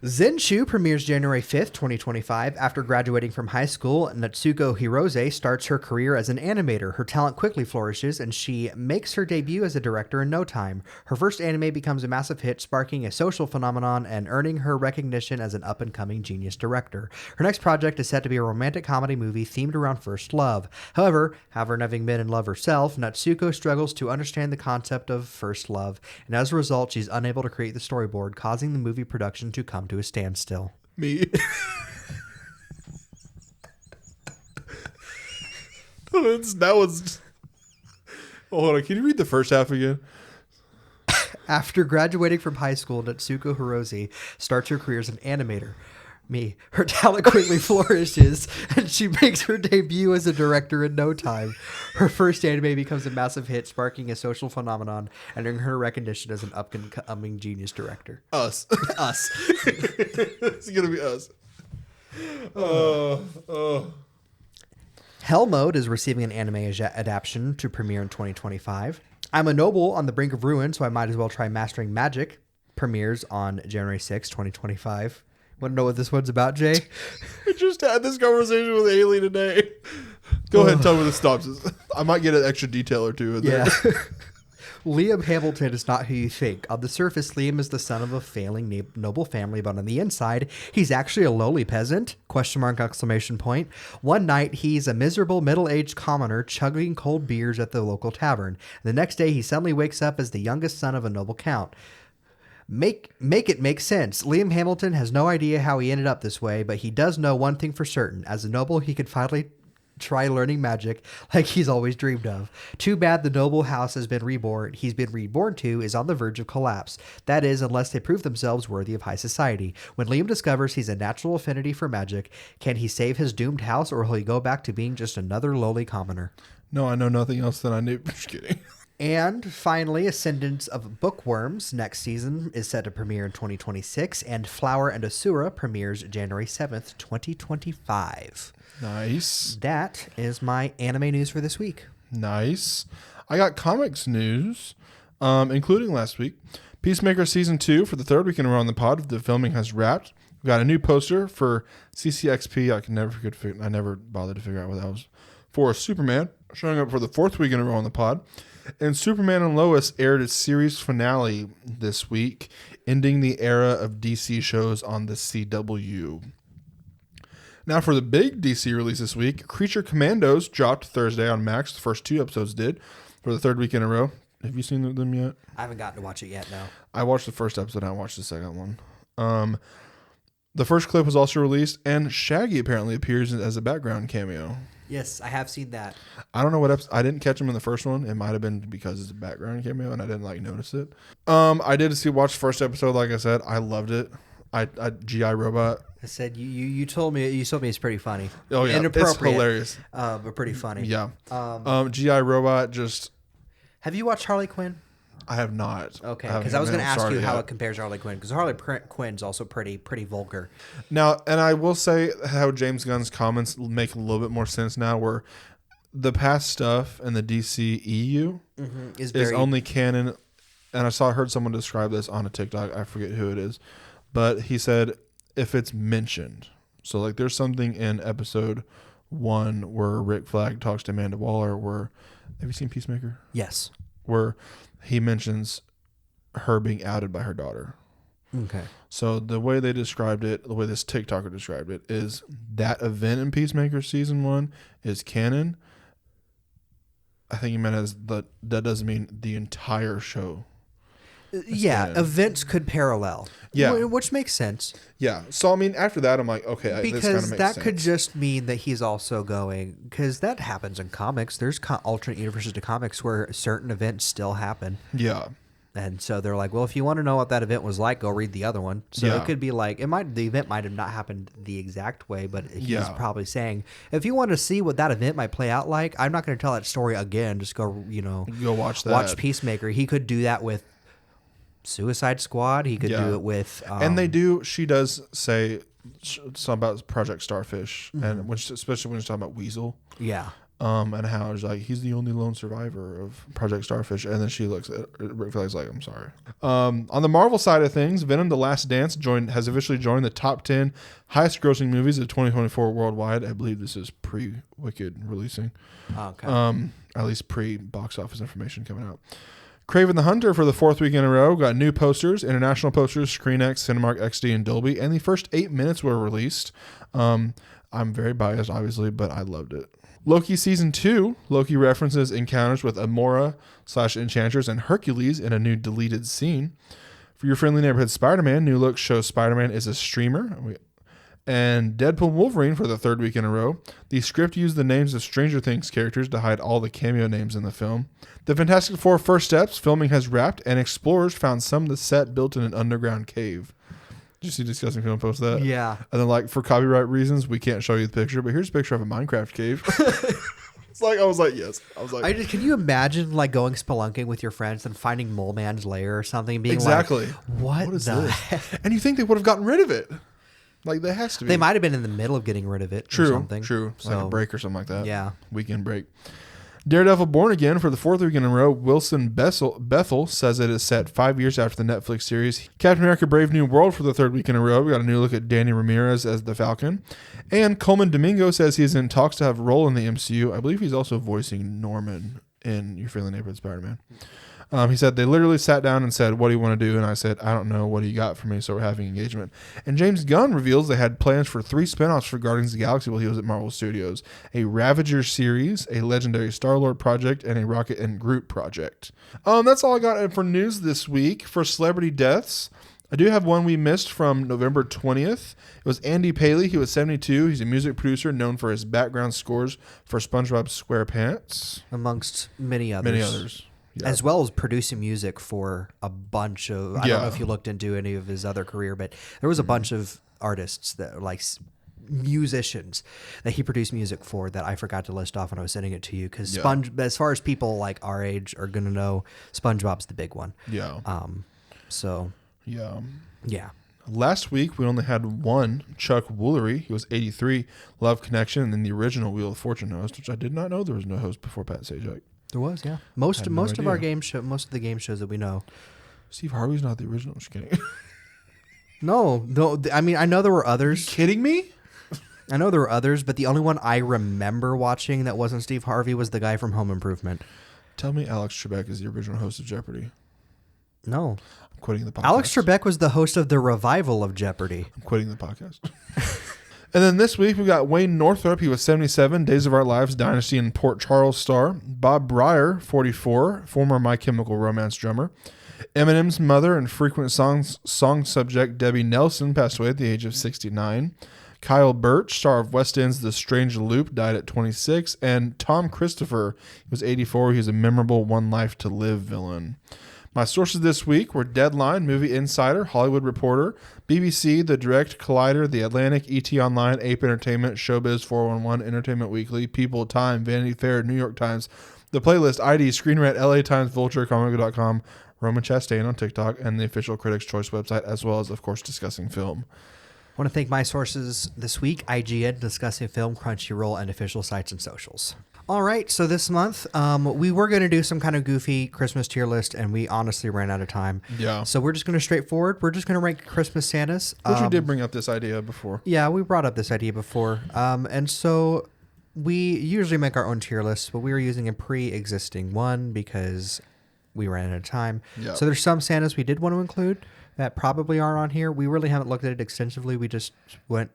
Zenshu premieres January 5th, 2025. After graduating from high school, Natsuko Hirose starts her career as an animator. Her talent quickly flourishes, and she makes her debut as a director in no time. Her first anime becomes a massive hit, sparking a social phenomenon and earning her recognition as an up-and-coming genius director. Her next project is set to be a romantic comedy movie themed around first love. However, having been in love herself, Natsuko struggles to understand the concept of first love, and as a result, she's unable to create the storyboard, causing the movie production to come to a standstill. Me. That was. Oh, hold on. Can you read the first half again? After graduating from high school, Natsuko Hirose starts her career as an animator. Her talent quickly flourishes, and she makes her debut as a director in no time. Her first anime becomes a massive hit, sparking a social phenomenon and earning her recognition as an up-and-coming genius director. Us. Us. It's going to be us. Hell Mode is receiving an anime adaptation to premiere in 2025. I'm a noble on the brink of ruin, so I might as well try mastering magic. Premieres on January 6, 2025. Want to know what this one's about, Jay? I just had this conversation with Haley today. Go ahead and tell me the stops. I might get an extra detail or two in there. Yeah. Liam Hamilton is not who you think. On the surface, Liam is the son of a failing noble family, but on the inside, he's actually a lowly peasant? ? One night, he's a miserable middle-aged commoner chugging cold beers at the local tavern. The next day, he suddenly wakes up as the youngest son of a noble count. Make it make sense. Liam Hamilton has no idea how he ended up this way, but he does know one thing for certain. As a noble, he could finally try learning magic like he's always dreamed of. Too bad the noble house he's been reborn to is on the verge of collapse. That is, unless they prove themselves worthy of high society. When Liam discovers he's a natural affinity for magic, can he save his doomed house, or will he go back to being just another lowly commoner? No, I know nothing else than I knew. Just kidding. And finally, Ascendance of Bookworms next season is set to premiere in 2026, and Flower and Asura premieres January 7th, 2025. Nice. That is my anime news for this week. Nice. I got comics news, including last week. Peacemaker Season 2 for the third week in a row on the pod. The filming has wrapped. We got a new poster for CCXP. I never bothered to figure out what that was. For Superman, showing up for the fourth week in a row on the pod. And Superman and Lois aired its series finale this week, ending the era of DC shows on the CW. Now for the big DC release this week, Creature Commandos dropped Thursday on Max. The first 2 episodes did for the third week in a row. Have you seen them yet? I haven't gotten to watch it yet, no. I watched the first episode. I watched the second one. The first clip was also released, and Shaggy apparently appears as a background cameo. Yes, I have seen that. I don't know what episode. I didn't catch him in the first one. It might have been because it's a background cameo, and I didn't notice it. I did watch the first episode. Like I said, I loved it. I GI Robot. I said you told me it's pretty funny. Oh yeah, inappropriate, it's hilarious, but pretty funny. Yeah. GI Robot just. Have you watched Harley Quinn? I have not. Okay, because I was going to ask you how it compares to Harley Quinn, because Harley Quinn's also pretty vulgar. Now, and I will say how James Gunn's comments make a little bit more sense now, where the past stuff in the DC EU is only canon. And I heard someone describe this on a TikTok. I forget who it is, but he said if it's mentioned, so like there's something in episode 1 where Rick Flag talks to Amanda Waller. Have you seen Peacemaker? Yes. Where he mentions her being outed by her daughter. Okay. So the way they described it, the way this TikToker described it, is that event in Peacemaker season 1 is canon. I think he meant as that doesn't mean the entire show. Yeah, canon. events could parallel. Yeah. Which makes sense. Yeah. So I mean, after that, I'm like, okay, this kind Because of makes that sense. could just mean that he's also going, because that happens in comics. There's alternate universes to comics where certain events still happen. Yeah. And so they're like, well, if you want to know what that event was like, go read the other one. So Yeah. it could be like, the event might have not happened the exact way, but he's Yeah. probably saying, if you want to see what that event might play out like, I'm not going to tell that story again. Just go, Go watch that. watch Peacemaker. He could do that with Suicide Squad. He could do it with, and she does say something about Project Starfish, and especially when she's talking about Weasel. yeah. And how it's like he's the only lone survivor of Project Starfish, and then she looks at Rick Flair's like, "I'm sorry." On the Marvel side of things, Venom: The Last Dance has officially joined the top 10 highest-grossing movies of 2024 worldwide. I believe this is pre-Wicked releasing, Okay. at least pre-box office information coming out. Kraven the Hunter for the 4th week in a row got new posters, international posters, ScreenX, Cinemark XD, and Dolby, and the first 8 minutes were released. I'm very biased, obviously, but I loved it. Loki Season 2, Loki references encounters with Amora/Enchantress and Hercules in a new deleted scene. For your friendly neighborhood Spider-Man, new look shows Spider-Man is a streamer. And Deadpool and Wolverine for the 3rd week in a row. The script used the names of Stranger Things characters to hide all the cameo names in the film. The Fantastic Four First Steps filming has wrapped, and explorers found some of the set built in an underground cave. Did you see Discussing Film post that? Yeah. And then, like, for copyright reasons, we can't show you the picture, but here's a picture of a Minecraft cave. I was like, yes. I was like, Can you imagine like going spelunking with your friends and finding Mole Man's lair or something and being exactly. like, what is the this? heck? And you think they would have gotten rid of it? Like, there has to be. They might have been in the middle of getting rid of it or something. True. Like a break or something like that. Yeah. Weekend break. Daredevil Born Again for the 4th week in a row. Wilson Bethel says it is set 5 years after the Netflix series. Captain America Brave New World for the 3rd week in a row. We got a new look at Danny Ramirez as the Falcon. And Coleman Domingo says he's in talks to have a role in the MCU. I believe he's also voicing Norman in Your Friendly Neighborhood Spider-Man. He said they literally sat down and said, "What do you want to do?" And I said, "I don't know. What do you got for me?" So we're having engagement. And James Gunn reveals they had plans for 3 spinoffs for Guardians of the Galaxy while he was at Marvel Studios: a Ravager series, a Legendary Star-Lord project, and a Rocket and Groot project. That's all I got for news this week. For celebrity deaths, I do have one we missed from November 20th. It was Andy Paley. He was 72. He's a music producer known for his background scores for SpongeBob SquarePants, amongst many others. Yeah. As well as producing music for a bunch of, I don't know if you looked into any of his other career, but there was a bunch of artists that were like musicians that he produced music for that I forgot to list off when I was sending it to you. Because as far as people like our age are going to know, SpongeBob's the big one. Yeah. Yeah. Last week, we only had one, Chuck Woolery. He was 83, Love Connection, and then the original Wheel of Fortune host, which I did not know there was no host before Pat Sajak. There was, yeah. Most of our most of the game shows that we know. Steve Harvey's not the original. Just kidding. No. I mean, I know there were others. Kidding me? I know there were others, but the only one I remember watching that wasn't Steve Harvey was the guy from Home Improvement. Tell me Alex Trebek is the original host of Jeopardy. No. I'm quitting the podcast. Alex Trebek was the host of the revival of Jeopardy. I'm quitting the podcast. And then this week, we got Wayne Northrup. He was 77, Days of Our Lives, Dynasty, and Port Charles star. Bob Breyer, 44, former My Chemical Romance drummer. Eminem's mother and frequent song subject Debbie Nelson passed away at the age of 69. Kyle Birch, star of West End's The Strange Loop, died at 26. And Tom Christopher, he was 84. He was a memorable One Life to Live villain. My sources this week were Deadline, Movie Insider, Hollywood Reporter, BBC, The Direct, Collider, The Atlantic, ET Online, Ape Entertainment, Showbiz 411, Entertainment Weekly, People, Time, Vanity Fair, New York Times, The Playlist, ID, Screen Rant, LA Times, Vulture, Comic.com, Roman Chastain on TikTok, and the official Critics' Choice website, as well as, of course, Discussing Film. I want to thank my sources this week, IGN, Discussing Film, Crunchyroll, and official sites and socials. All right, so this month, we were going to do some kind of goofy Christmas tier list, and we honestly ran out of time. Yeah. So we're just going to straightforward. We're just going to rank Christmas Santas. Which we did bring up this idea before. Yeah, we brought up this idea before. And so we usually make our own tier lists, but we were using a pre-existing one because we ran out of time. Yep. So there's some Santas we did want to include that probably aren't on here. We really haven't looked at it extensively. We just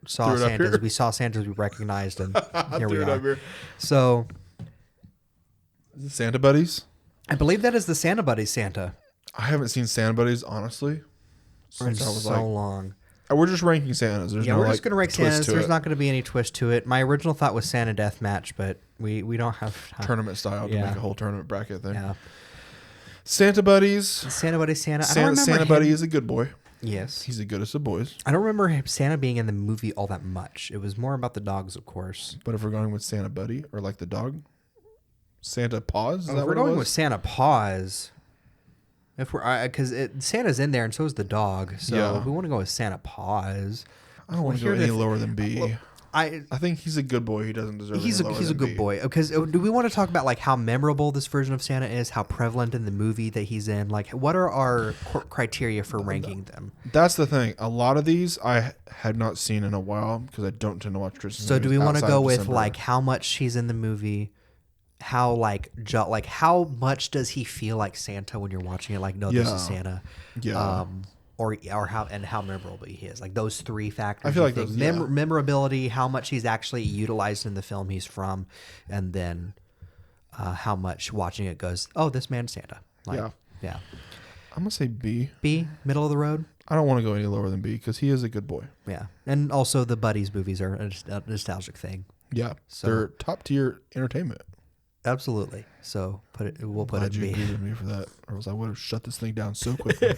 saw Threw it up Santas. here. We saw Santas we recognized, and here we Threw it up are. here. So Is it Santa Buddies? I believe that is the Santa Buddies Santa. I haven't seen Santa Buddies, honestly, since I was so long. We're just ranking Santas. There's no We're just going to rank twist Santas. to There's it. not going to be any twist to it. My original thought was Santa Death Match, but we don't have time. Tournament style to Yeah. make a whole tournament bracket thing. Yeah. Santa Buddies. Santa Buddy Santa. I don't Santa, remember Santa him. Buddy is a good boy. Yes. He's the goodest of boys. I don't remember Santa being in the movie all that much. It was more about the dogs, of course. But if we're going with Santa Buddy or like the dog, Santa Paws. Is that We're what going it with was? Santa Paws. If we're because Santa's in there and so is the dog. So Yeah. if we want to go with Santa Paws. I don't want to Well, go here any the- lower than B. I I think he's a good boy. He doesn't deserve. he's any a lower he's a than good B. boy. Because do we want to talk about like how memorable this version of Santa is? How prevalent in the movie that he's in? Like what are our criteria for ranking them? That's the thing. A lot of these I had not seen in a while because I don't tend to watch Tristan. So do we want to go with like how much he's in the movie? How like how much does he feel like Santa when you're watching it? Like no, this Yeah. is Santa. Yeah. Or how memorable he is. Like those three factors. I feel you like think. those, yeah. Memorability, how much he's actually utilized in the film he's from, and then how much watching it goes, oh, this man's Santa. Like, yeah. I'm gonna say B. B, middle of the road. I don't want to go any lower than B because he is a good boy. Yeah, and also the Buddies movies are a nostalgic thing. Yeah, So- they're top tier entertainment. Absolutely. So we'll put Glad it you in agreed B. with me for that, or else I would have shut this thing down so quickly.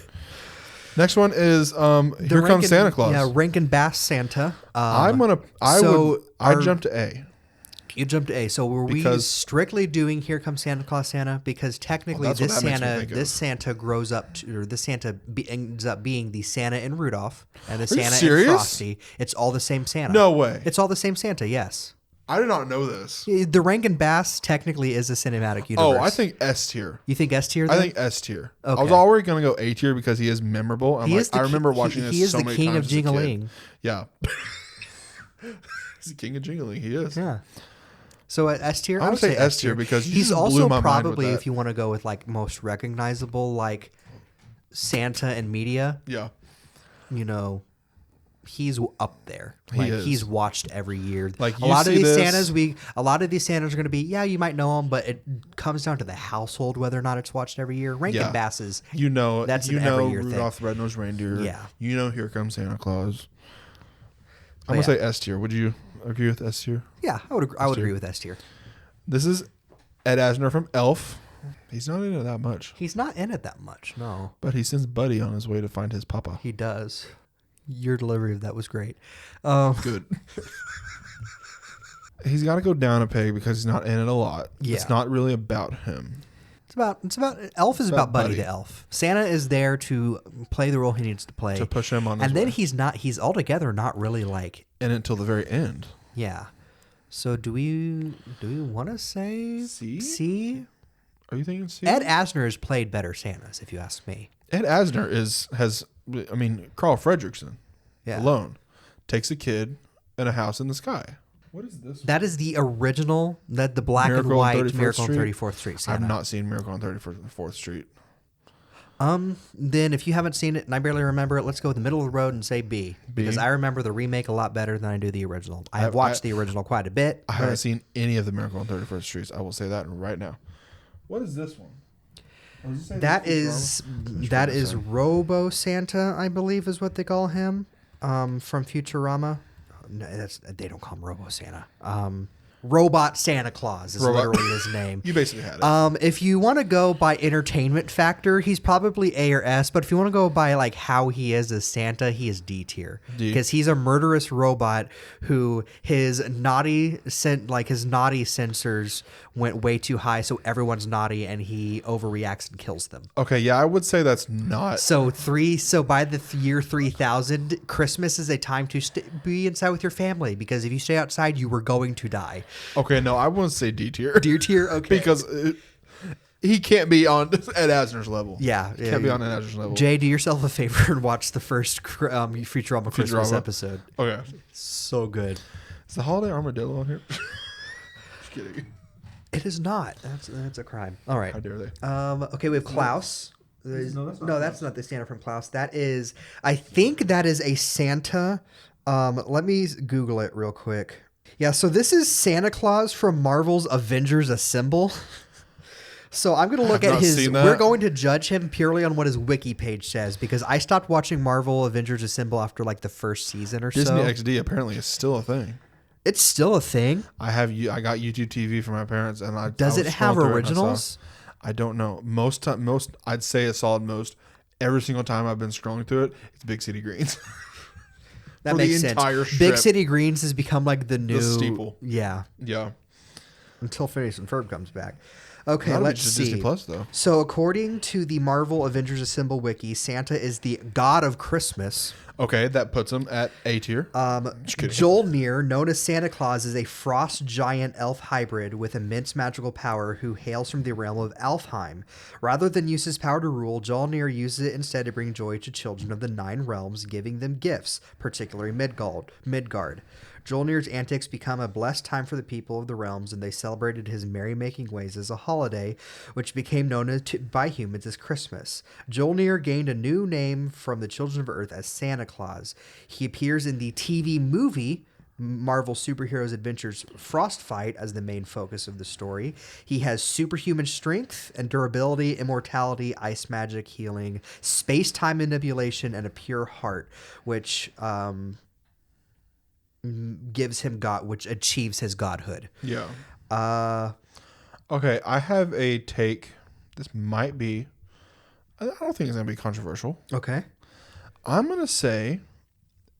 Next one is Here Comes Santa Claus. Yeah, Rankin Bass Santa. I jumped to A. You jumped to A. So were we Because- strictly doing Here Comes Santa Claus Santa? Because technically Well, that's what that makes me think of. this Santa grows up to, or this Santa ends up being the Santa in Rudolph and the you Santa in serious? Frosty. It's all the same Santa. No way. It's all the same Santa, yes. I did not know this. The Rankin Bass technically is a cinematic universe. Oh, I think S tier. You think S tier? I then? think S tier. I was Okay. already gonna go A tier because he is memorable. I'm He like, is the I remember ki- watching he- this he is so the many king of times as a kid. jingling. Yeah. He's the king of jingling. He is. Yeah. So at S tier, I I would would say say S S tier tier because you he's just blew also my mind with probably, that. if you want to go with like most recognizable, like Santa and media, Yeah. you know, he's up there. He Like is. he's watched every year. Like, a you lot of see these this- a lot of these Santas are going to be, yeah, you might know them, but it comes down to the household whether or not it's watched every year. Rankin Yeah. Bass is You know, That's you an know every year thing. Rudolph the Red-Nosed Reindeer. Yeah. You know, Here Comes Santa Claus. But I'm gonna yeah. say S tier. Would you agree with S tier? yeah, I would agree with S tier. This is Ed Asner from Elf. He's not in it that much, He's not in it that much. No, but he sends Buddy on his way to find his papa. he does. Your delivery of that was great. Good. He's got to go down a peg because he's not in it a lot. Yeah. It's not really about him. It's about Elf is about about Buddy Buddy. to Elf. Santa is there to play the role he needs to play. To push him on his and then way. he's altogether not really like, In it until the very end. yeah. So do we want to say C? C? Are you thinking C? Ed Asner has played better Santas, if you ask me. Ed Asner has Carl Fredricksen Yeah. alone takes a kid in a house in the sky. What is this? That is the original, the black Miracle and on white 34th Miracle on Street? 34th Street I've Santa. not seen Miracle on 34th Street. Then if you haven't seen it and I barely remember it, let's go with the middle of the road and say B. Because I remember the remake a lot better than I do the original. I have watched the original quite a bit. I haven't seen any of the Miracle on 31st Streets. I will say that right now. What is this one? Oh, does it say That this is Robo Santa, I believe, is what they call him, from Futurama. No, they don't call him Robo Santa. Robot Santa Claus is literally his name. You basically had it. If you want to go by entertainment factor, he's probably A or S. But if you want to go by like how he is as Santa, he is D tier D. because he's a murderous robot who his naughty sensors went way too high, so everyone's naughty and he overreacts and kills them. Okay, yeah, I would say that's not. So by the year 3000, Christmas is a time to be inside with your family because if you stay outside, you were going to die. Okay, no, I wouldn't say D tier. D tier, okay. Because he can't be on Ed Asner's level. Yeah, He can't be on Ed Asner's level. Jay, do yourself a favor and watch the first Futurama Christmas episode. Okay. So good. Is the holiday armadillo on here? Just kidding. It is not. That's a crime. All right. How dare they? Okay, we have Klaus. No, that's not No, that's not the Santa from Klaus. That is, I think that is a Santa. Let me Google it real quick. Yeah, so this is Santa Claus from Marvel's Avengers Assemble. So I'm going to look have at not his. seen that. We're going to judge him purely on what his wiki page says because I stopped watching Marvel Avengers Assemble after like the first season or Disney so. XD apparently is still a thing. It's still a thing. I got YouTube TV from my parents, and Does I it was have scrolling through it and originals? I don't know. Most I'd say a solid most. Every single time I've been scrolling through it, it's Big City Greens. That For makes the sense. entire Big strip. City Greens has become like the new steeple. Yeah. Yeah. Until Phineas and Ferb comes back. Okay, That'll be let's just see. Disney Plus though. So according to the Marvel Avengers Assemble wiki, Santa is the god of Christmas. Okay, that puts him at A tier. Just kidding. Jolnir, known as Santa Claus, is a frost giant elf hybrid with immense magical power who hails from the realm of Elfheim. Rather than use his power to rule, Jolnir uses it instead to bring joy to children of the 9 realms, giving them gifts, particularly Midgard. Jolnir's antics become a blessed time for the people of the realms, and they celebrated his merrymaking ways as a holiday, which became known by humans as Christmas. Jolnir gained a new name from the children of Earth as Santa Claus. He appears in the TV movie Marvel Superheroes Adventures Frostfight as the main focus of the story. He has superhuman strength and durability, immortality, ice magic, healing, space-time manipulation, and a pure heart, which gives him which achieves his godhood. Yeah. Uh, Okay, I have a take. This might be. I don't think it's gonna be controversial. okay. I'm gonna say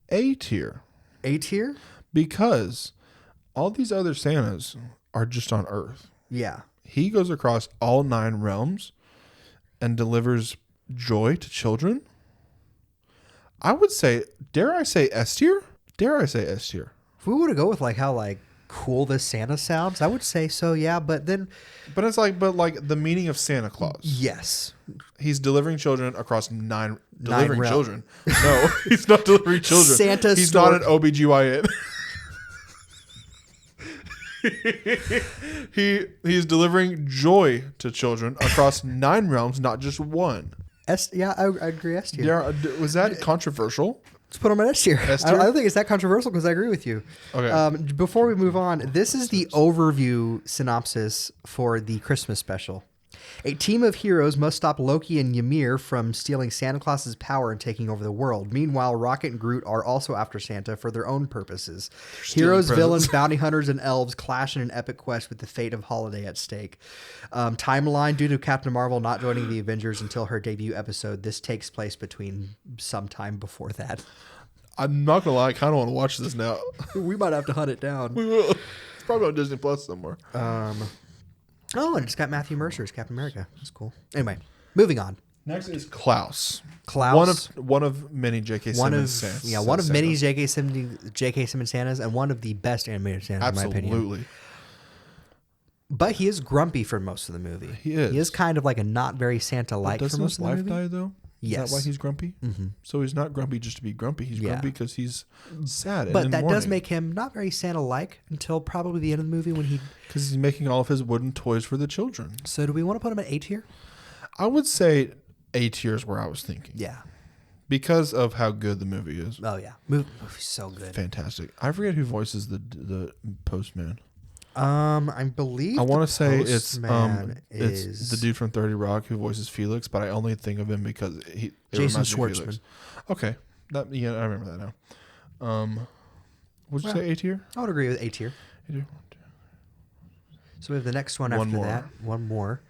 A tier A tier? because all these other Santas are just on Earth. Yeah. He goes across all 9 realms and delivers joy to children. I would say, dare I say S tier? Dare I say S tier? If we were to go with like how like cool this Santa sounds, I would say so, yeah. But then, But it's like, the meaning of Santa Claus. yes, He's delivering children across delivering realm. children. No, he's not delivering children. Santa He's stork. not an OBGYN. He's delivering joy to children across 9 realms, not just one. Yeah, I agree. S tier. Yeah, was that controversial? Let's put him in S tier. S I tier? don't think it's that controversial because I agree with you. Okay. Before we move on, this is the overview synopsis for the Christmas special. A team of heroes must stop Loki and Ymir from stealing Santa Claus's power and taking over the world. Meanwhile, Rocket and Groot are also after Santa for their own purposes. Heroes, presents. villains, bounty hunters, and elves clash in an epic quest with the fate of Holiday at stake. Timeline: due to Captain Marvel not joining the Avengers until her debut episode, this takes place between sometime before that. I'm not gonna lie, I kind of want to watch this now. We might have to hunt it down. We will. It's probably on Disney Plus somewhere. Oh, and it's got Matthew Mercer as Captain America. That's cool. Anyway, moving on. Next is Klaus. Klaus. One of many J.K. Simmons Santas. One of many J.K. Simmons Santas, and one of the best animated Santas, in my opinion. Absolutely. But he is grumpy for most of the movie. He is. He is kind of like a not very Santa-like for Doesn't most his of the wife movie. die though? Is Yes. that why he's grumpy? Mm-hmm. So he's not grumpy just to be grumpy. He's Yeah. grumpy because he's sad. and But in that does mourning. make him not very Santa-like until probably the end of the movie when he... Because he's making all of his wooden toys for the children. So do we want to put him at A tier? I would say A tier is where I was thinking. Yeah. Because of how good the movie is. Oh, yeah. Movie's so good. Fantastic. I forget who voices the postman. I believe I want to the say it's is the dude from 30 Rock who voices Felix, but I only think of him because it Jason reminds me of Schwartzman. Felix. Okay. I remember that now. Would you say A tier? I would agree with A tier. A tier? So we have the next one One after more. that. One more.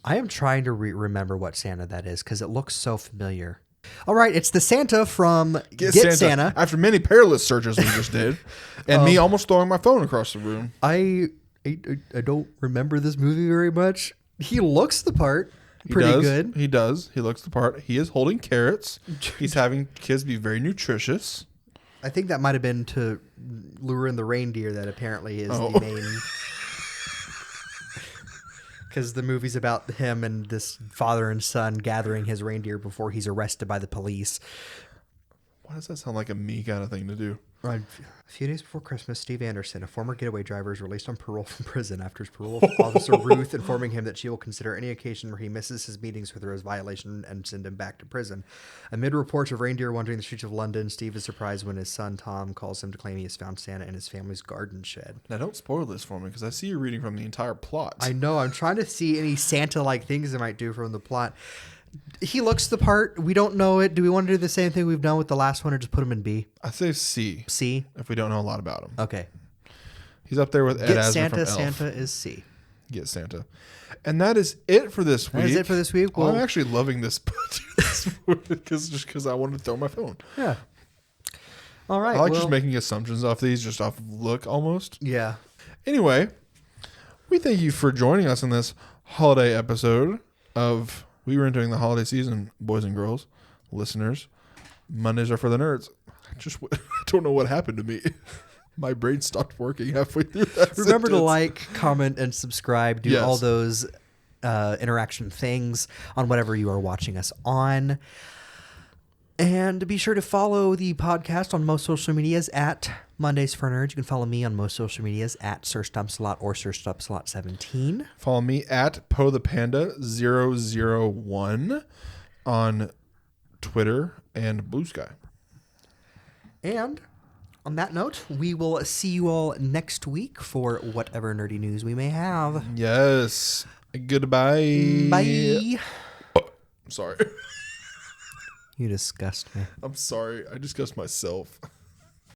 I am trying to remember what Santa that is because it looks so familiar. All right, it's the Santa from Get Santa. After many perilous searches we just did, and me almost throwing my phone across the room. I don't remember this movie very much. He looks the part. He Pretty does. good. He does. He looks the part. He is holding carrots. He's having kids be very nutritious. I think that might have been to lure in the reindeer that apparently is Oh. the main... Because the movie's about him and this father and son gathering his reindeer before he's arrested by the police. Why does that sound like a me kind of thing to do? A few days before Christmas, Steve Anderson, a former getaway driver, is released on parole from prison after his parole officer Ruth informing him that she will consider any occasion where he misses his meetings with her as violation and send him back to prison. Amid reports of reindeer wandering the streets of London, Steve is surprised when his son Tom calls him to claim he has found Santa in his family's garden shed. Now, don't spoil this for me because I see you're reading from the entire plot. I know. I'm trying to see any Santa-like things they might do from the plot. He looks the part. We don't know it. Do we want to do the same thing we've done with the last one or just put him in B? I say C. C? If we don't know a lot about him. Okay. He's up there with Ed Get Asner Santa. from Elf. Santa is C. Get Santa. And that is it for this week. That is it for this week. Well, I'm actually loving this because I wanted to throw my phone. Yeah. All right. I like just making assumptions off these, just off of look almost. Yeah. Anyway, we thank you for joining us in this holiday episode of We Were Entering the Holiday Season, boys and girls, listeners. Mondays are for the nerds. I don't know what happened to me. My brain stopped working halfway through that Remember to sentence. like, comment, and subscribe. Do all those interaction things on whatever you are watching us on. And be sure to follow the podcast on most social medias at Mondays for Nerds. You can follow me on most social medias at Sir Stumpsalot or Sir Stumpsalot17. Follow me at Po the Panda 001 on Twitter and Blue Sky. And on that note, we will see you all next week for whatever nerdy news we may have. Yes. Goodbye. Bye. Sorry. You disgust me. I'm sorry. I discussed myself.